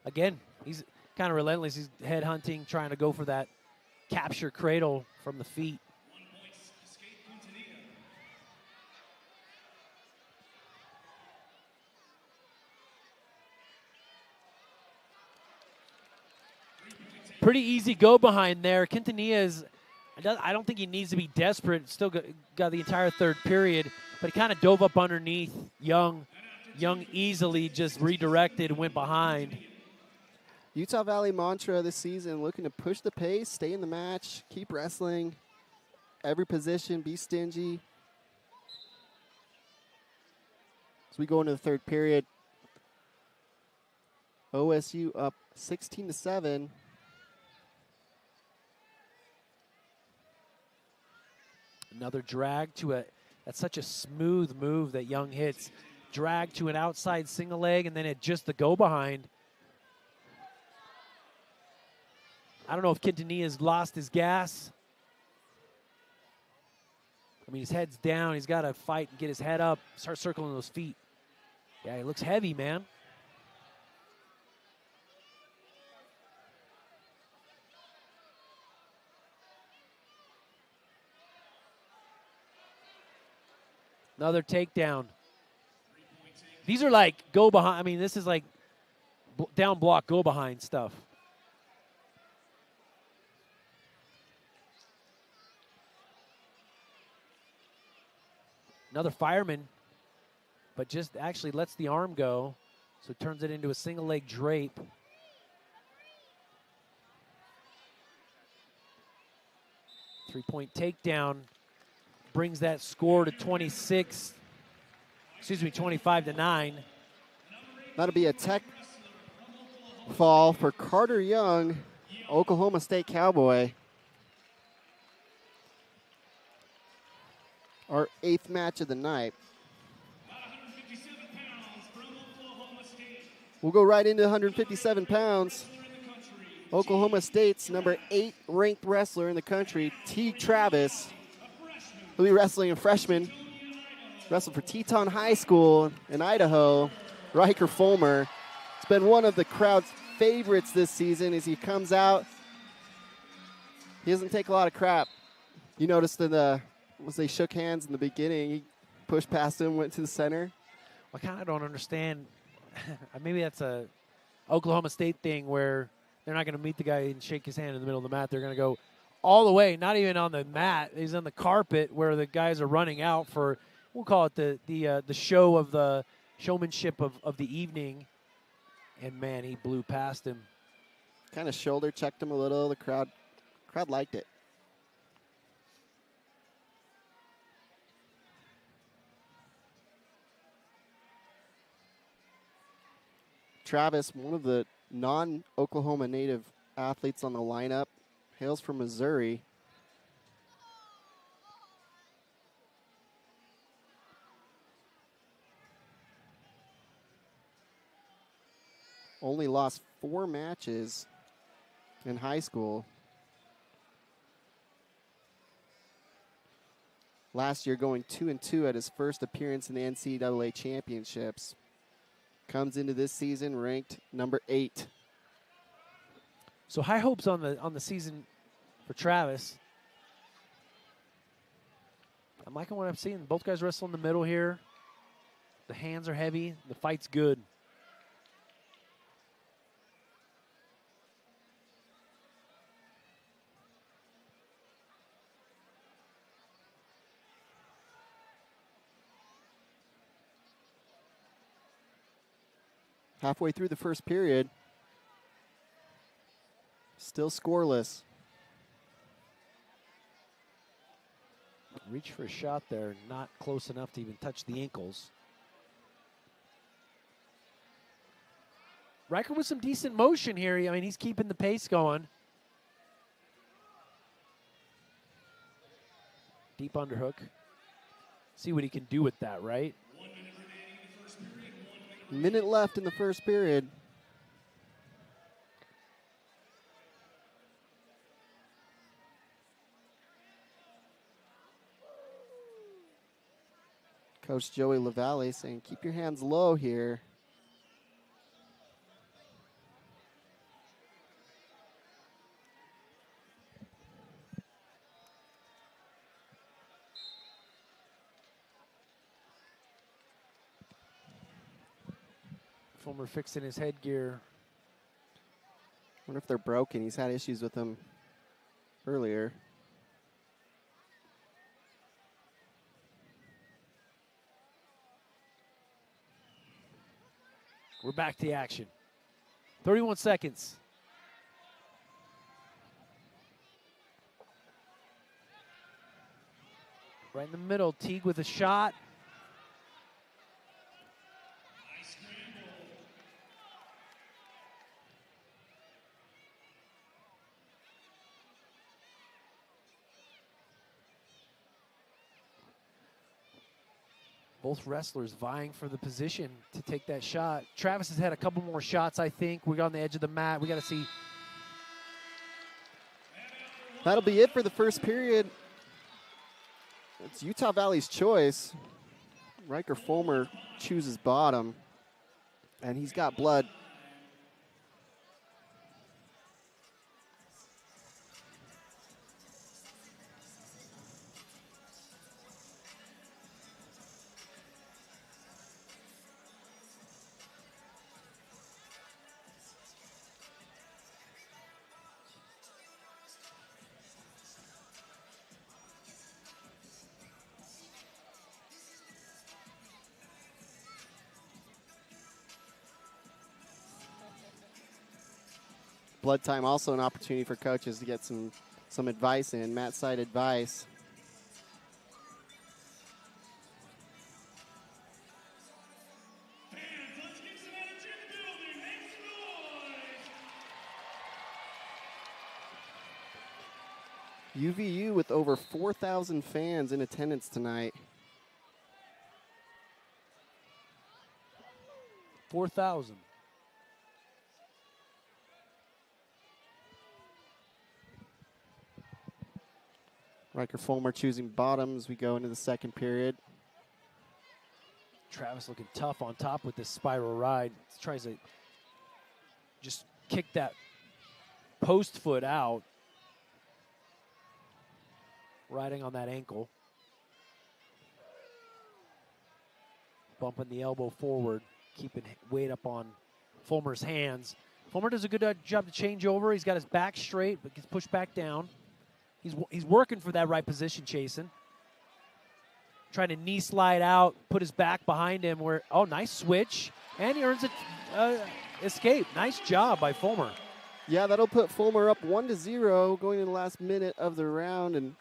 Again, he's kind of relentless. He's head hunting, trying to go for that capture cradle from the feet. Pretty easy go behind there. Quintanilla is, I don't think he needs to be desperate. Still got the entire third period, but he kind of dove up underneath Young. Young easily just redirected and went behind. Utah Valley mantra this season, looking to push the pace, stay in the match, keep wrestling, every position, be stingy. As we go into the third period, OSU up 16-7. Another drag to that's such a smooth move that Young hits. Drag to an outside single leg, and then it just the go behind. I don't know if Quintanilla's lost his gas. I mean, his head's down. He's got to fight and get his head up, start circling those feet. Yeah, he looks heavy, man. Another takedown. These are like go behind. I mean, this is like down block, go behind stuff. Another fireman, but just actually lets the arm go, so turns it into a single leg drape. Three-point takedown brings that score to 25-9. That'll be a tech fall for Carter Young, Oklahoma State Cowboy. Our 8th match of the night. We'll go right into 157 pounds. Oklahoma State's number 8 ranked wrestler in the country, T. Travis. He'll be wrestling a freshman. Wrestled for Teton High School in Idaho, Riker Fulmer. It's been one of the crowd's favorites this season as he comes out. He doesn't take a lot of crap. You noticed once they shook hands in the beginning, he pushed past him, went to the center. I kind of don't understand. Maybe that's a Oklahoma State thing where they're not going to meet the guy and shake his hand in the middle of the mat. They're going to go all the way, not even on the mat. He's on the carpet where the guys are running out for, we'll call it the show of the showmanship of the evening. And man, he blew past him. Kind of shoulder checked him a little. The crowd liked it. Travis, one of the non-Oklahoma native athletes on the lineup, hails from Missouri. Only lost 4 matches in high school. Last year going 2-2 at his first appearance in the NCAA championships. Comes into this season ranked number 8. So high hopes on the season for Travis. I'm liking what I'm seeing. Both guys wrestle in the middle here. The hands are heavy. The fight's good. Halfway through the first period. Still scoreless. Reach for a shot there, not close enough to even touch the ankles. Riker with some decent motion here. I mean, he's keeping the pace going. Deep underhook. See what he can do with that, right? Minute left in the first period. Coach Joey LaValle saying, keep your hands low here. Fulmer fixing his headgear. Wonder if they're broken. He's had issues with them earlier. We're back to the action. 31 seconds. Right in the middle, Teague with a shot. Both wrestlers vying for the position to take that shot. Travis has had a couple more shots, I think. We got on the edge of the mat. We got to see. That'll be it for the first period. It's Utah Valley's choice. Riker Fulmer chooses bottom, and he's got blood. Blood time, also an opportunity for coaches to get some advice in, mat side advice. UVU with over 4,000 fans in attendance tonight. 4,000. Riker Fulmer choosing bottom as we go into the second period. Travis looking tough on top with this spiral ride. Tries to just kick that post foot out. Riding on that ankle. Bumping the elbow forward, keeping weight up on Fulmer's hands. Fulmer does a good job to change over. He's got his back straight, but gets pushed back down. He's working for that right position, Chasen. Trying to knee slide out, put his back behind him. Nice switch. And he earns an escape. Nice job by Fulmer. Yeah, that'll put Fulmer up 1-0 going in the last minute of the round and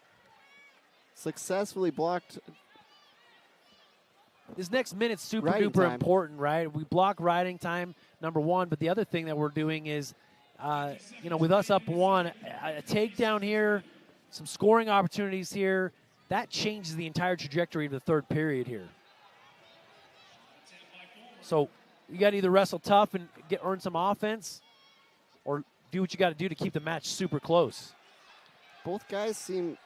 successfully blocked. This next minute's super duper important, right? We block riding time, number one, but the other thing that we're doing is, with us up one, a takedown here, some scoring opportunities here, that changes the entire trajectory of the third period here. So you got to either wrestle tough and earn some offense, or do what you got to do to keep the match super close. Both guys seem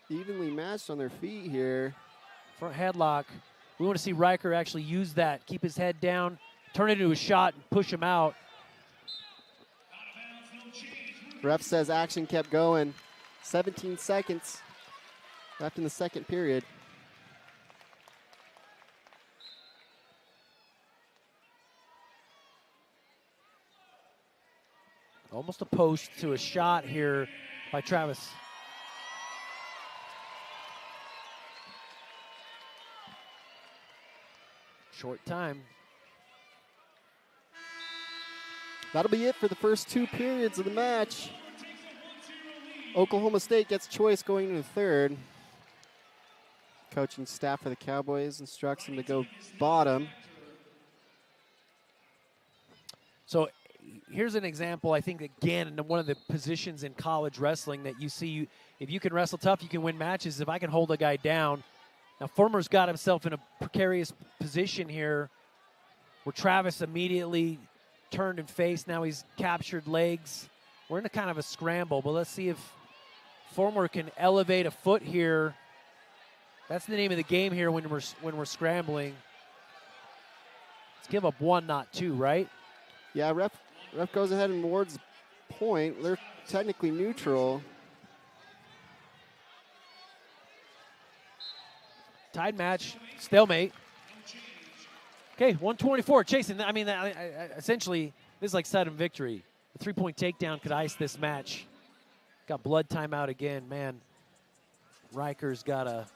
evenly matched on their feet here. Front headlock. We want to see Riker actually use that, keep his head down, turn it into a shot, and push him out. Ref says action kept going. 17 seconds left in the second period. Almost a post to a shot here by Travis. Short time. That'll be it for the first two periods of the match. Oklahoma State gets choice going into the third. Coaching staff for the Cowboys instructs them to go bottom. So here's an example, I think, again, in one of the positions in college wrestling that you see, if you can wrestle tough, you can win matches. If I can hold a guy down. Now, Fulmer's got himself in a precarious position here where Travis immediately turned and faced. Now he's captured legs. We're in a kind of a scramble, but let's see if Fulmer can elevate a foot here. That's the name of the game here when we're scrambling. Let's give up 1, not 2, right? Yeah, ref goes ahead and awards point. They're technically neutral. Tied match, stalemate. Okay, 124. Chasing, I mean, essentially, this is like sudden victory. The 3-point takedown could ice this match. Got blood timeout again, man. Riker's got a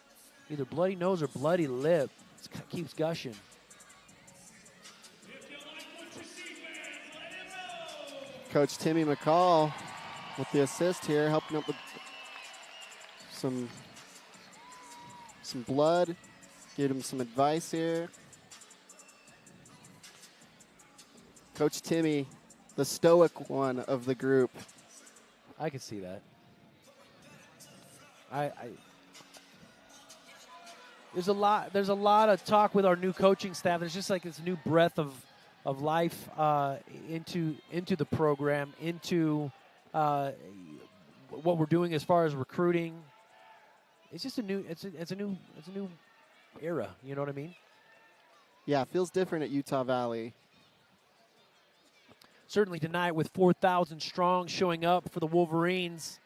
either bloody nose or bloody lip. It keeps gushing. Coach Timmy McCall with the assist here, helping up with some blood. Give him some advice here. Coach Timmy, the stoic one of the group. I can see that. There's a lot of talk with our new coaching staff. There's just like this new breath of life into the program, into what we're doing as far as recruiting. It's just a new era. You know what I mean? Yeah, it feels different at Utah Valley. Certainly tonight with 4,000 strong showing up for the Wolverines.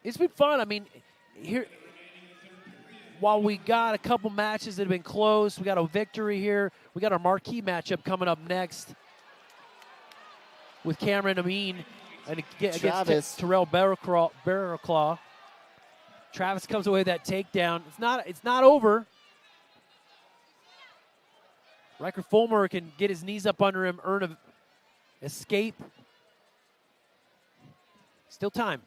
It's been fun. I mean, here, while we got a couple matches that have been close, we got a victory here. We got our marquee matchup coming up next with Cameron Amin and against Terrell Barraclaw. Travis comes away with that takedown. It's not over. Riker Fulmer can get his knees up under him, earn a escape. Still time.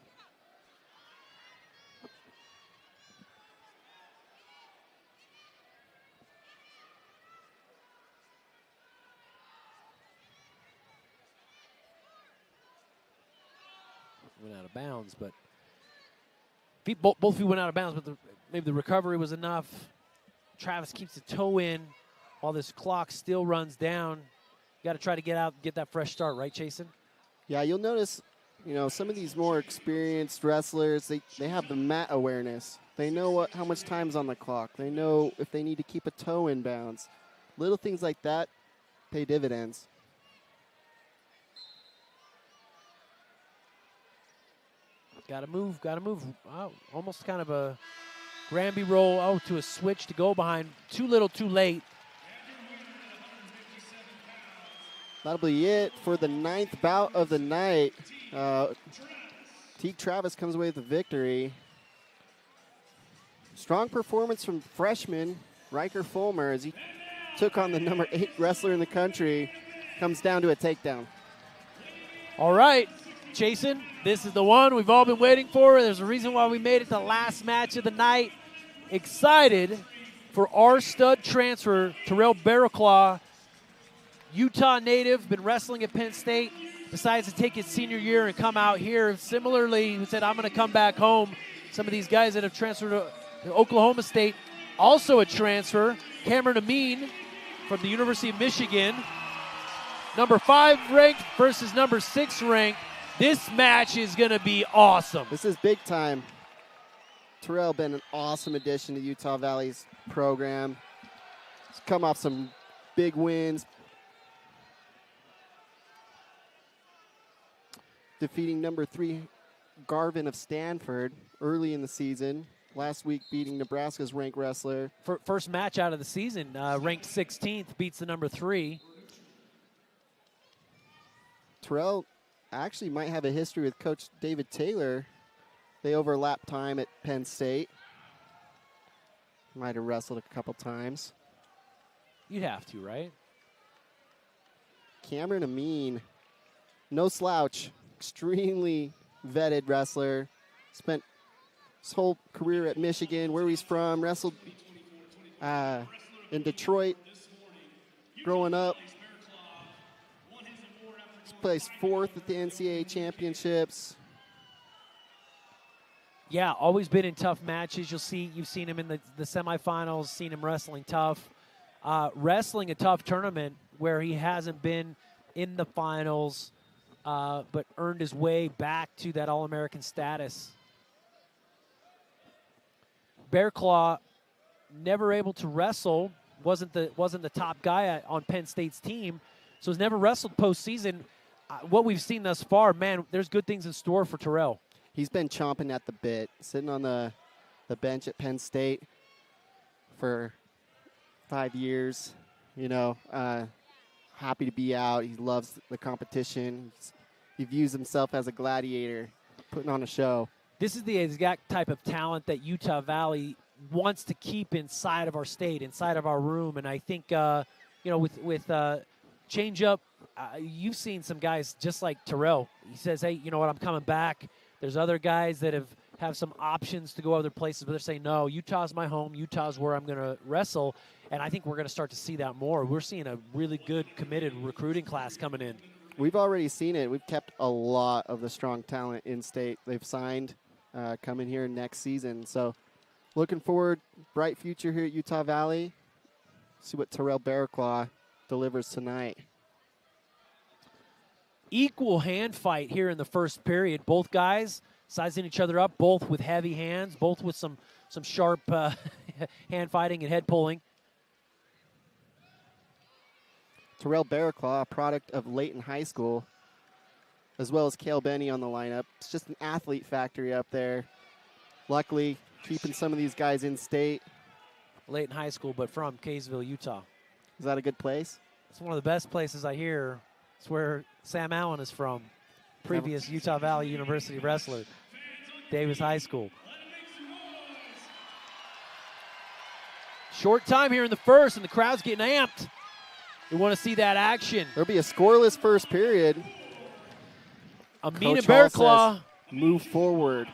Went out of bounds, but both feet went out of bounds, but maybe the recovery was enough. Travis keeps the toe in while this clock still runs down. You got to try to get out, get that fresh start, right, Chasen? Yeah, you'll notice, some of these more experienced wrestlers, they have the mat awareness. They know how much time's on the clock. They know if they need to keep a toe in bounds. Little things like that pay dividends. Got to move. Oh, almost kind of a Granby roll to a switch to go behind. Too little, too late. That'll be it for the 9th bout of the night. Teague Travis comes away with the victory. Strong performance from freshman Riker Fulmer as he took on the number 8 wrestler in the country. Comes down to a takedown. All right, Jason, this is the one we've all been waiting for. There's a reason why we made it the last match of the night. Excited for our stud transfer, Terrell Barraclaw. Utah native, been wrestling at Penn State, decides to take his senior year and come out here. Similarly, he said, I'm going to come back home. Some of these guys that have transferred to Oklahoma State, also a transfer. Cameron Amin from the University of Michigan. Number 5 ranked versus number 6 ranked. This match is going to be awesome. This is big time. Terrell been an awesome addition to Utah Valley's program. He's come off some big wins. Defeating number 3 Garvin of Stanford early in the season. Last week beating Nebraska's ranked wrestler. First match out of the season, ranked 16th, beats the number 3. Terrell actually might have a history with Coach David Taylor. They overlap time at Penn State. Might have wrestled a couple times. You'd have to, right? Cameron Amin, no slouch. Extremely vetted wrestler. Spent his whole career at Michigan, where he's from. Wrestled in Detroit growing up. He's placed 4th at the NCAA championships. Yeah, always been in tough matches. You've seen him in the semifinals, seen him wrestling tough. Wrestling a tough tournament where he hasn't been in the finals, but earned his way back to that All-American status. Bearclaw never able to wrestle, wasn't the top guy on Penn State's team, so has never wrestled postseason. What we've seen thus far, man, there's good things in store for Terrell. He's been chomping at the bit, sitting on the bench at Penn State for 5 years. You know, happy to be out. He loves the competition. He views himself as a gladiator, putting on a show. This is the exact type of talent that Utah Valley wants to keep inside of our state, inside of our room. And I think, with change up, you've seen some guys just like Terrell. He says, hey, you know what, I'm coming back. There's other guys that have some options to go other places, but they're saying, no, Utah's my home. Utah's where I'm going to wrestle. And I think we're going to start to see that more. We're seeing a really good, committed recruiting class coming in. We've already seen it. We've kept a lot of the strong talent in state. They've signed coming here next season. So looking forward, bright future here at Utah Valley. See what Terrell Bearclaw delivers tonight. Equal hand fight here in the first period. Both guys sizing each other up, both with heavy hands, both with some sharp hand fighting and head pulling. Terrell Bearclaw, a product of Layton High School, as well as Cale Benny on the lineup. It's just an athlete factory up there. Luckily, keeping some of these guys in state. Layton High School, but from Kaysville, Utah. Is that a good place? It's one of the best places I hear. It's where Sam Allen is from, previous Utah Valley University wrestler, Davis High School. Short time here in the first, and the crowd's getting amped. We want to see that action. There'll be a scoreless first period. Amina Bearclaw. Move forward.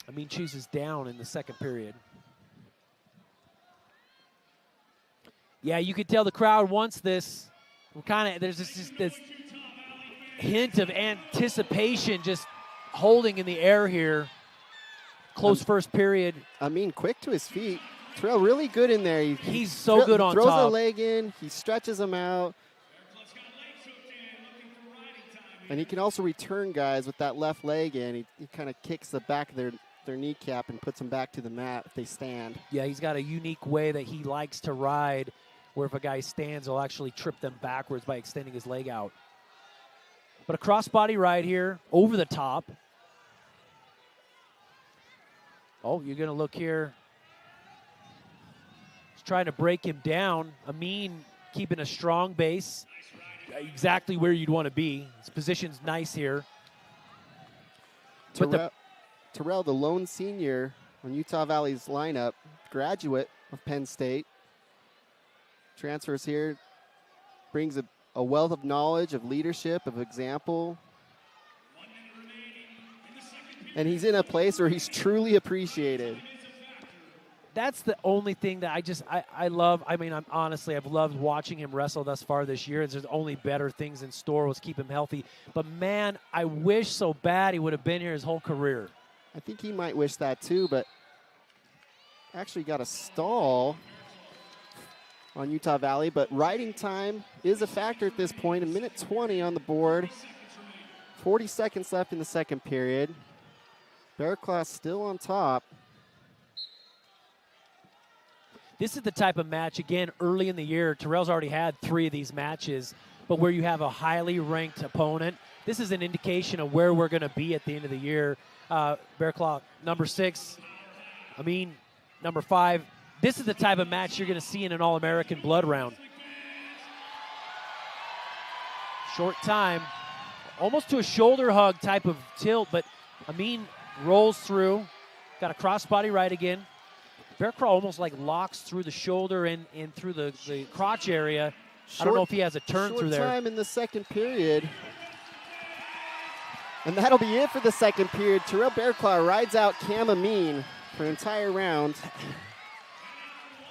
Amin chooses down in the second period. Yeah, you could tell the crowd wants this. There's just this hint of anticipation just holding in the air here. Close first period. Amin quick to his feet. Terrell really good in there. He's so good on top. Throws a leg in. He stretches them out. And he can also return guys with that left leg in. He kind of kicks the back of their kneecap and puts them back to the mat if they stand. Yeah, he's got a unique way that he likes to ride, where if a guy stands, he'll actually trip them backwards by extending his leg out. But a crossbody ride here, over the top. Oh, you're going to look here. He's trying to break him down. Amin keeping a strong base, exactly where you'd want to be. His position's nice here. Terrell, the lone senior on Utah Valley's lineup, graduate of Penn State. Transfers here, brings a wealth of knowledge, of leadership, of example. And he's in a place where he's truly appreciated. That's the only thing that I love. I mean, I've loved watching him wrestle thus far this year. There's only better things in store. Let's keep him healthy. But, man, I wish so bad he would have been here his whole career. I think he might wish that too, but actually got a stall on Utah Valley. But riding time is a factor at this point. A minute 20 on the board. 40 seconds left in the second period. Bearclaw still on top. This is the type of match, again, early in the year. Terrell's already had 3 of these matches, but where you have a highly ranked opponent, this is an indication of where we're going to be at the end of the year. Bearclaw, number 6. Amin, number 5. This is the type of match you're going to see in an All-American blood round. Short time, almost to a shoulder hug type of tilt, but Amin rolls through, got a crossbody right again. Bearclaw almost like locks through the shoulder and through the crotch area. I don't know if he has a turn through there. Short time in the second period. And that'll be it for the second period. Terrell Bearclaw rides out Cam Amin for an entire round.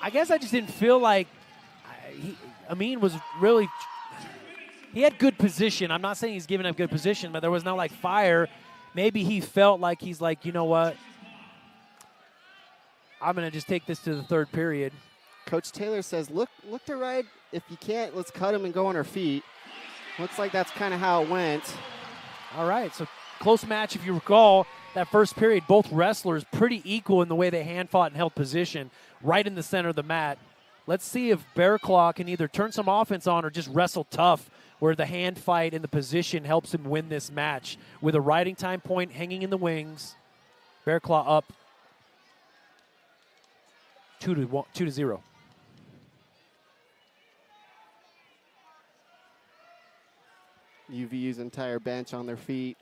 I guess I just didn't feel like Amin was really, he had good position. I'm not saying he's giving up good position, but there was no like fire. Maybe he felt like he's like, you know what? I'm going to just take this to the third period. Coach Taylor says, look to ride. If you can't, let's cut him and go on our feet. Looks like that's kind of how it went. All right, so close match if you recall. that first period, both wrestlers pretty equal in the way they hand fought and held position right in the center of the mat. Let's see if Bear Claw can either turn some offense on or just wrestle tough, where the hand fight and the position helps him win this match. With a riding time point hanging in the wings, Bear Claw up 2-0. UVU's entire bench on their feet.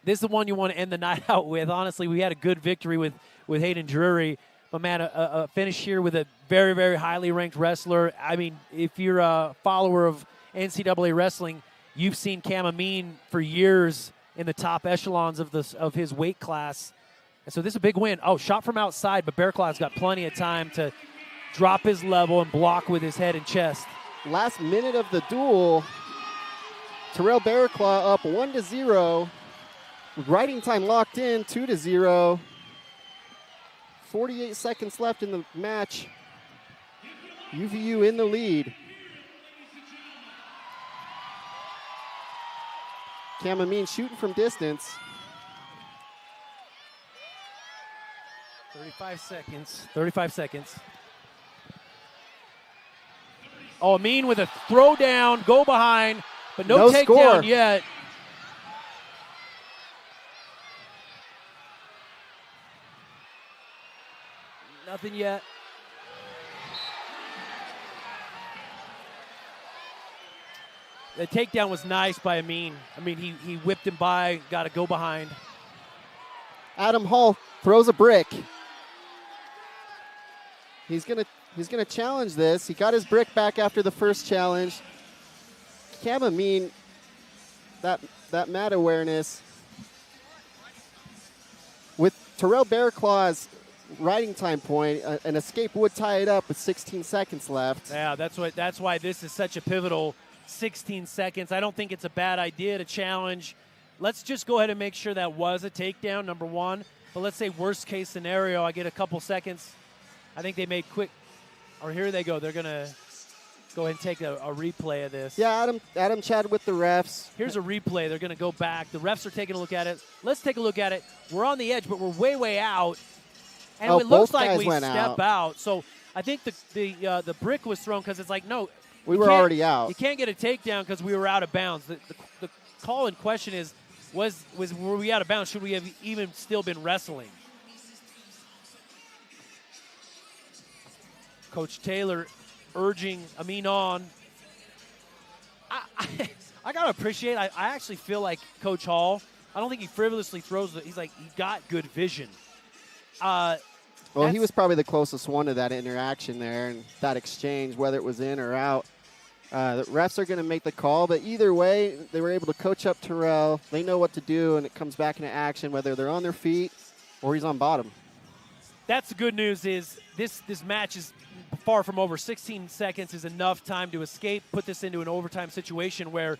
This is the one you want to end the night out with. Honestly, we had a good victory with Hayden Drury. But, man, a finish here with a very, very highly ranked wrestler. I mean, if you're a follower of NCAA wrestling, you've seen Cam Amin for years in the top echelons of his weight class. And so this is a big win. Oh, shot from outside, but Bear Claw's got plenty of time to drop his level and block with his head and chest. Last minute of the duel, Terrell Bear Claw up 1-0. Riding time locked in, 2-0. 48 seconds left in the match. UVU in the lead. Cam Amin shooting from distance. 35 seconds. Oh, Amin with a throw down, go behind, but no takedown yet. Nothing yet. The takedown was nice by Amin. I mean, he whipped him by, got to go behind. Adam Hall throws a brick. He's gonna challenge this. He got his brick back after the first challenge. Cam Amin, that mat awareness. With Terrell Bear Claw's riding time point, an escape would tie it up with 16 seconds left. Yeah, that's why this is such a pivotal 16 seconds. I don't think it's a bad idea to challenge. Let's just go ahead and make sure that was a takedown, number one. But let's say worst case scenario, I get a couple seconds. I think they made quick, or here they go. They're going to go ahead and take a replay of this. Yeah, Adam chatted with the refs. Here's a replay. They're going to go back. The refs are taking a look at it. Let's take a look at it. We're on the edge, but we're way out. And it looks like we step out. So I think the brick was thrown because it's like, no. We were already out. You can't get a takedown because we were out of bounds. The call in question is, were we out of bounds? Should we have even still been wrestling? Coach Taylor urging Amin on. I got to appreciate, I actually feel like Coach Hall, I don't think he frivolously throws it. He's like, he got good vision. Well, he was probably the closest one to that interaction there and that exchange, whether it was in or out. The refs are going to make the call, but either way, they were able to coach up Terrell. They know what to do, and it comes back into action, whether they're on their feet or he's on bottom. That's the good news is this match is far from over. 16 seconds is enough time to escape, put this into an overtime situation where,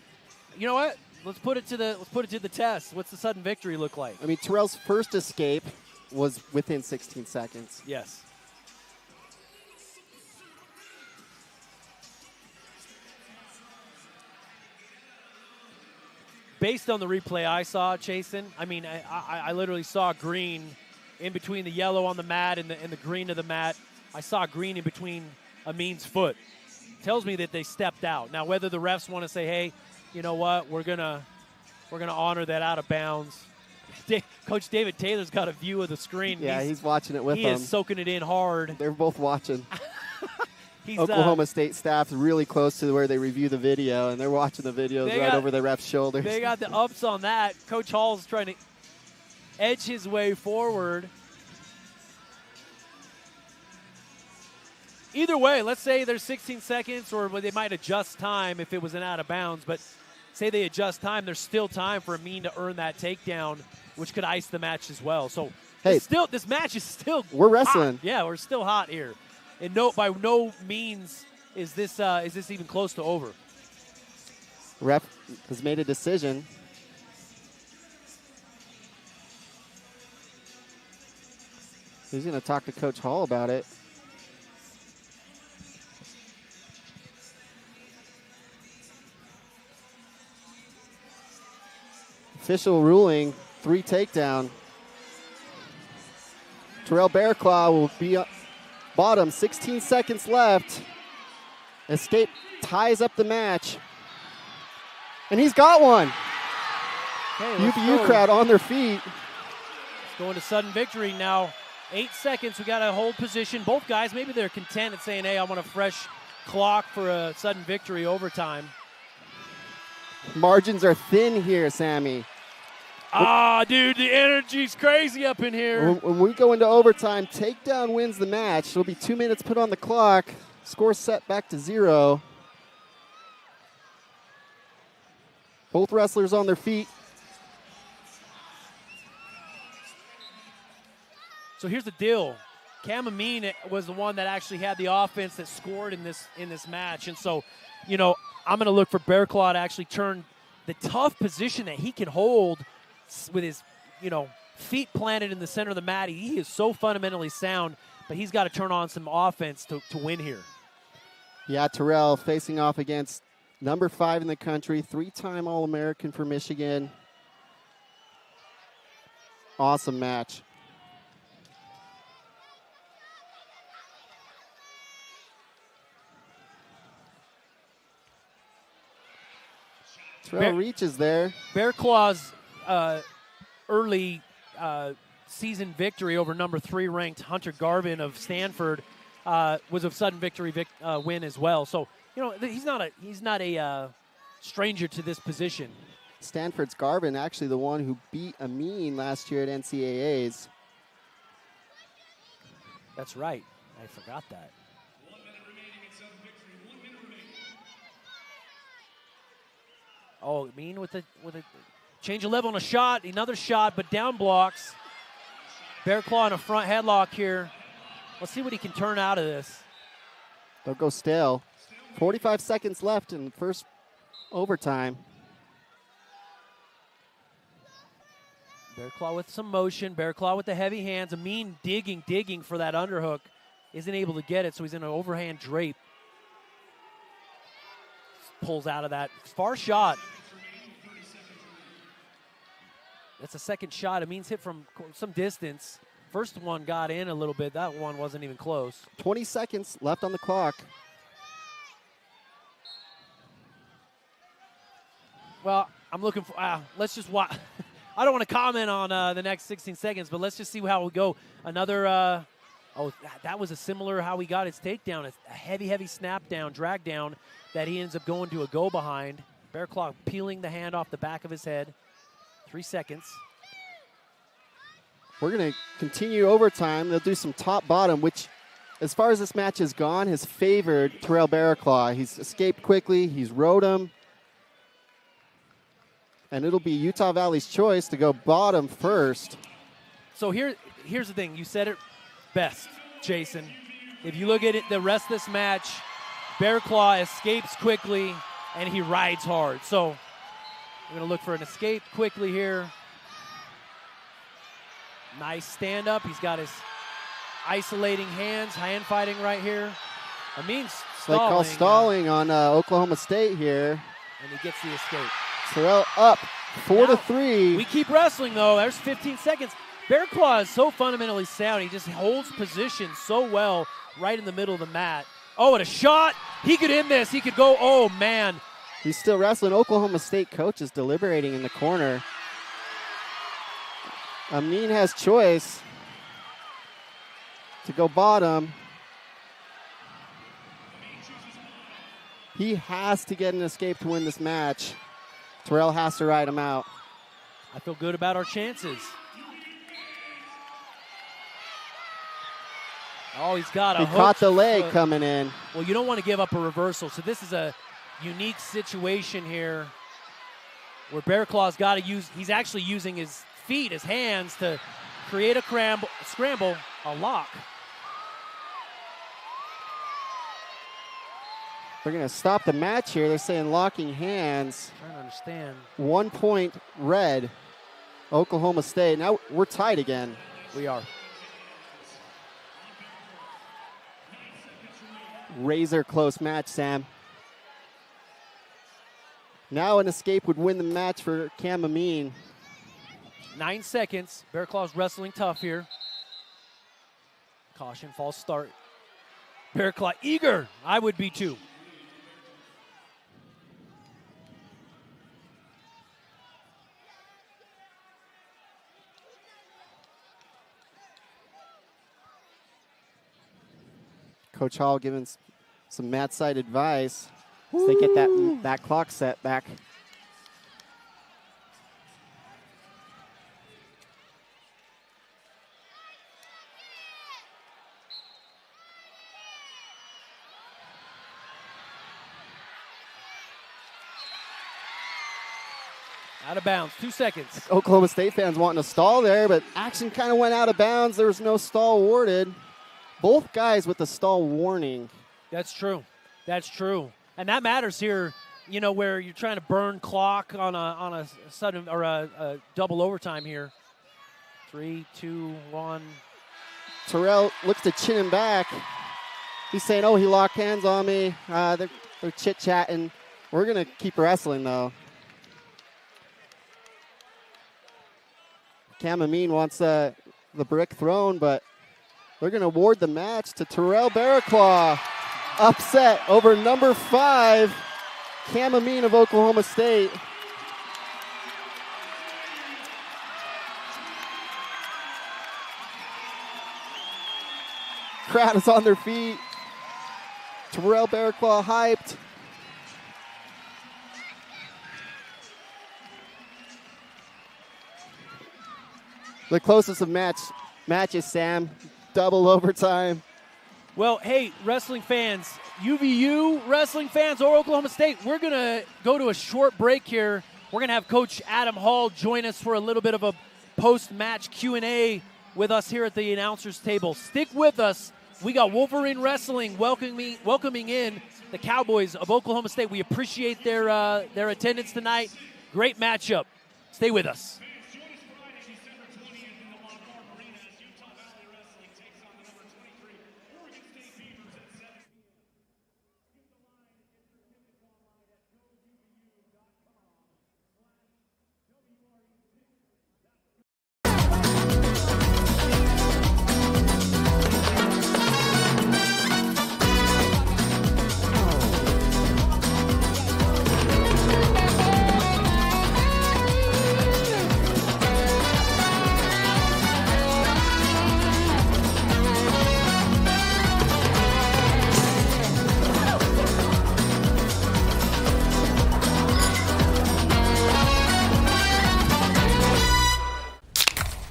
you know what? Let's put it to the test. What's the sudden victory look like? I mean, Terrell's first escape was within 16 seconds. Yes. Based on the replay I saw, Chasen, I mean, I literally saw green in between the yellow on the mat and the green of the mat. I saw green in between Amin's foot. Tells me that they stepped out. Now, whether the refs want to say, hey, you know what, we're gonna honor that out of bounds. Coach David Taylor's got a view of the screen. Yeah, he's watching it with them. He is soaking it in hard. They're both watching. Oklahoma State staff's really close to where they review the video, and they're watching the videos over the ref's shoulders. They got the ups on that. Coach Hall's trying to edge his way forward. Either way, let's say there's 16 seconds, or they might adjust time if it was an out of bounds, but say they adjust time, there's still time for Amin to earn that takedown, which could ice the match as well. So hey, this match is still we're wrestling. Hot. Yeah, we're still hot here. And by no means is this even close to over. Ref has made a decision. He's going to talk to Coach Hall about it. Official ruling 3 takedown. Terrell Bearclaw will be up bottom, 16 seconds left. Escape ties up the match. And he's got one. Okay, UVU crowd on their feet. Let's go into sudden victory now. 8 seconds, we got to hold position. Both guys, maybe they're content at saying, hey, I want a fresh clock for a sudden victory overtime. Margins are thin here, Sammy. Dude, the energy's crazy up in here. When we go into overtime, takedown wins the match. There'll be 2 minutes put on the clock. Score set back to 0. Both wrestlers on their feet. So here's the deal. Cam Amin was the one that actually had the offense that scored in this match. And so, I'm going to look for Bearclaw to actually turn the tough position that he can hold with his, feet planted in the center of the mat. He is so fundamentally sound, but he's got to turn on some offense to win here. Yeah, Terrell facing off against number 5 in the country, 3-time All-American for Michigan. Awesome match. Terrell reaches there. Bearclaw's early season victory over number 3 ranked Hunter Garvin of Stanford was a sudden victory win as well. So, he's not a stranger to this position. Stanford's Garvin, actually the one who beat Amin last year at NCAAs. That's right. I forgot that. 1 minute remaining in sudden victory. 1 minute remaining. Oh, Amin with a change of level on a shot, another shot, but down blocks. Bearclaw in a front headlock here. Let's see what he can turn out of this. They'll go stale. 45 seconds left in the first overtime. Bearclaw with some motion. Bearclaw with the heavy hands. Amin digging for that underhook. Isn't able to get it, so he's in an overhand drape. Pulls out of that. Far shot. That's a second shot. Amin's hit from some distance. First one got in a little bit. That one wasn't even close. 20 seconds left on the clock. Well, I'm looking for, let's just watch. I don't want to comment on the next 16 seconds, but let's just see how we go. Another, that was a similar how he got his takedown. A heavy snap down, drag down that he ends up going to a go behind. Bearclaw peeling the hand off the back of his head. 3 seconds. We're going to continue overtime. They'll do some top-bottom, which, as far as this match has gone, has favored Terrell Bearclaw. He's escaped quickly. He's rode him. And it'll be Utah Valley's choice to go bottom first. So here's the thing. You said it best, Jason. If you look at it, the rest of this match, Bearclaw escapes quickly, and he rides hard. So we're going to look for an escape quickly here. Nice stand-up. He's got his isolating hands, hand fighting right here. Amin's stalling. They call stalling on Oklahoma State here. And he gets the escape. Terrell up 4-3. We keep wrestling, though. There's 15 seconds. Bearclaw is so fundamentally sound. He just holds position so well right in the middle of the mat. Oh, and a shot. He could end this. He could go. Oh, man. He's still wrestling. Oklahoma State coach is deliberating in the corner. Amin has choice to go bottom. He has to get an escape to win this match. Terrell has to ride him out. I feel good about our chances. Oh, he's got a hook. He caught the leg coming in. Well, you don't want to give up a reversal. So this is a unique situation here where Bearclaw's got to use, he's actually using his feet, his hands to create a scramble, a lock. They're going to stop the match here. They're saying locking hands. I'm trying to understand. 1 point red, Oklahoma State. Now we're tied again. We are. Razor close match, Sam. Now an escape would win the match for Cam Amin. 9 seconds. Bear Claws wrestling tough here. Caution, false start. Bear Claw eager. I would be too. Coach Hall giving some mat side advice as they get that clock set back. Out of bounds, 2 seconds. Oklahoma State fans wanting to stall there, but action kind of went out of bounds. There was no stall awarded. Both guys with the stall warning. That's true. That's true. And that matters here, you know, where you're trying to burn clock on a sudden or a double overtime here. 3, 2, 1. Terrell looks to chin him back. He's saying, oh, he locked hands on me. They're chit-chatting. We're going to keep wrestling, though. Cam Amin wants the brick thrown, but they're going to award the match to Terrell Barraclaw. Upset over number 5, Cam Amin of Oklahoma State. Crowd is on their feet. Terrell Barraclaw hyped. The closest of matches, Sam. Double overtime. Well, hey, wrestling fans, UVU wrestling fans or Oklahoma State, we're going to go to a short break here. We're going to have Coach Adam Hall join us for a little bit of a post-match Q&A with us here at the announcers table. Stick with us. We got Wolverine Wrestling welcoming in the Cowboys of Oklahoma State. We appreciate their attendance tonight. Great matchup. Stay with us.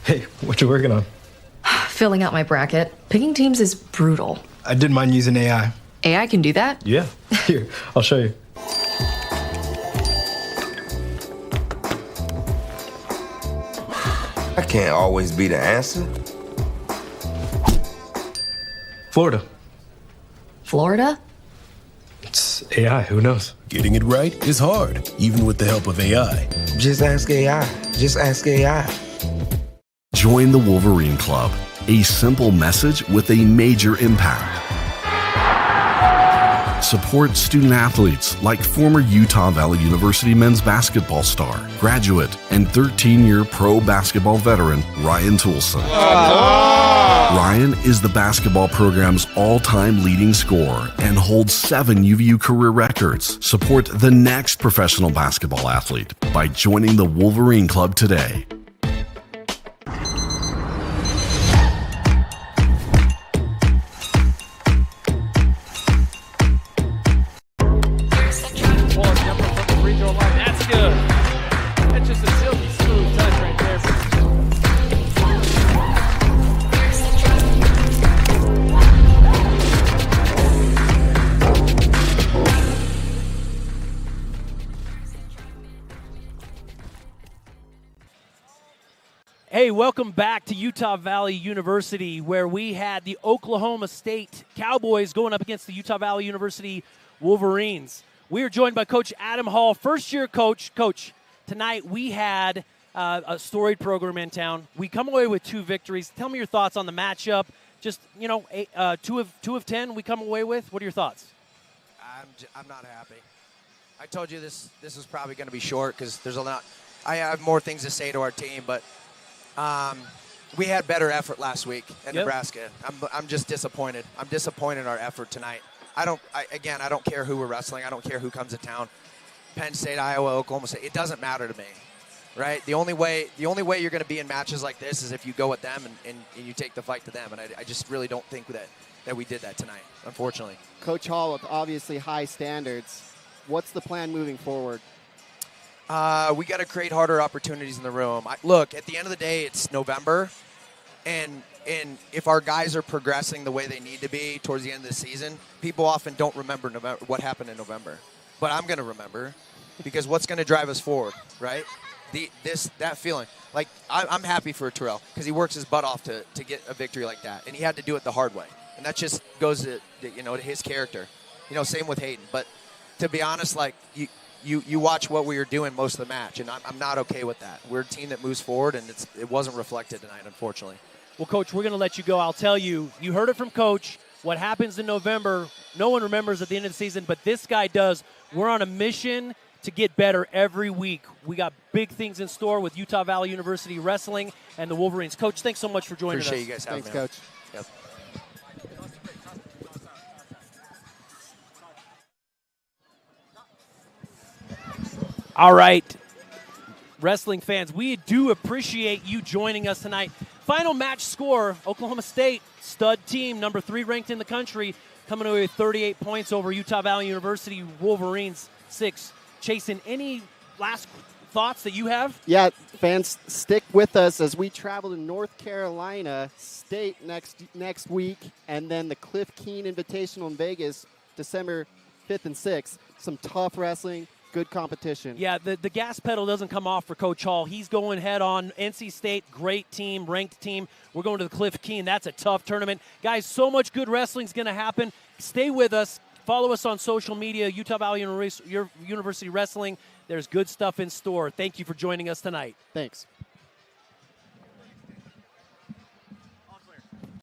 Hey, what you working on? Filling out my bracket. Picking teams is brutal. I didn't mind using AI. AI can do that? Yeah. Here, I'll show you. I can't always be the answer. Florida. Florida? It's AI, who knows? Getting it right is hard, even with the help of AI. Just ask AI. Just ask AI. Join the Wolverine Club, a simple message with a major impact. Support student athletes like former Utah Valley University men's basketball star, graduate, and 13-year pro basketball veteran Ryan Toulson. Ryan is the basketball program's all-time leading scorer and holds 7 UVU career records. Support the next professional basketball athlete by joining the Wolverine Club today. Hey, welcome back to Utah Valley University, where we had the Oklahoma State Cowboys going up against the Utah Valley University Wolverines. We are joined by Coach Adam Hall, first-year coach. Coach, tonight we had a storied program in town. We come away with 2 victories. Tell me your thoughts on the matchup. Just, 2 of 10 we come away with. What are your thoughts? I'm not happy. I told you this was probably going to be short because there's a lot. I have more things to say to our team, but We had better effort last week in Yep. Nebraska. I'm just disappointed. I'm disappointed in our effort tonight. I don't care who we're wrestling. I don't care who comes to town. Penn State, Iowa, Oklahoma State. It doesn't matter to me, right? The only way you're going to be in matches like this is if you go with them and you take the fight to them. And I just really don't think that we did that tonight, unfortunately. Coach Hall, with obviously high standards, what's the plan moving forward? We got to create harder opportunities in the room. Look, at the end of the day, it's November, and if our guys are progressing the way they need to be towards the end of the season, people often don't remember what happened in November. But I'm going to remember, because what's going to drive us forward, right? That feeling. Like, I'm happy for Terrell because he works his butt off to get a victory like that, and he had to do it the hard way. And that just goes to his character. Same with Hayden. But to be honest, like, you watch what we were doing most of the match, and I'm not okay with that. We're a team that moves forward, and it wasn't reflected tonight, unfortunately. Well, Coach, we're going to let you go. I'll tell you, you heard it from Coach. What happens in November, no one remembers at the end of the season, but this guy does. We're on a mission to get better every week. We got big things in store with Utah Valley University Wrestling and the Wolverines. Coach, thanks so much for joining us. Appreciate you guys having me. Thanks, Coach. Yep. All right, wrestling fans, we do appreciate you joining us tonight. Final match score, Oklahoma State, stud team, number 3 ranked in the country, coming away with 38 points over Utah Valley University Wolverines, 6. Chasen, any last thoughts that you have? Yeah, fans, stick with us as we travel to North Carolina State next week, and then the Cliff Keen Invitational in Vegas, December 5th and 6th. Some tough wrestling. Good competition. Yeah, the gas pedal doesn't come off for Coach Hall. He's going head on. NC State, great team, ranked team. We're going to the Cliff Keen. That's a tough tournament. Guys, so much good wrestling is going to happen. Stay with us. Follow us on social media, Utah Valley University Wrestling. There's good stuff in store. Thank you for joining us tonight. Thanks.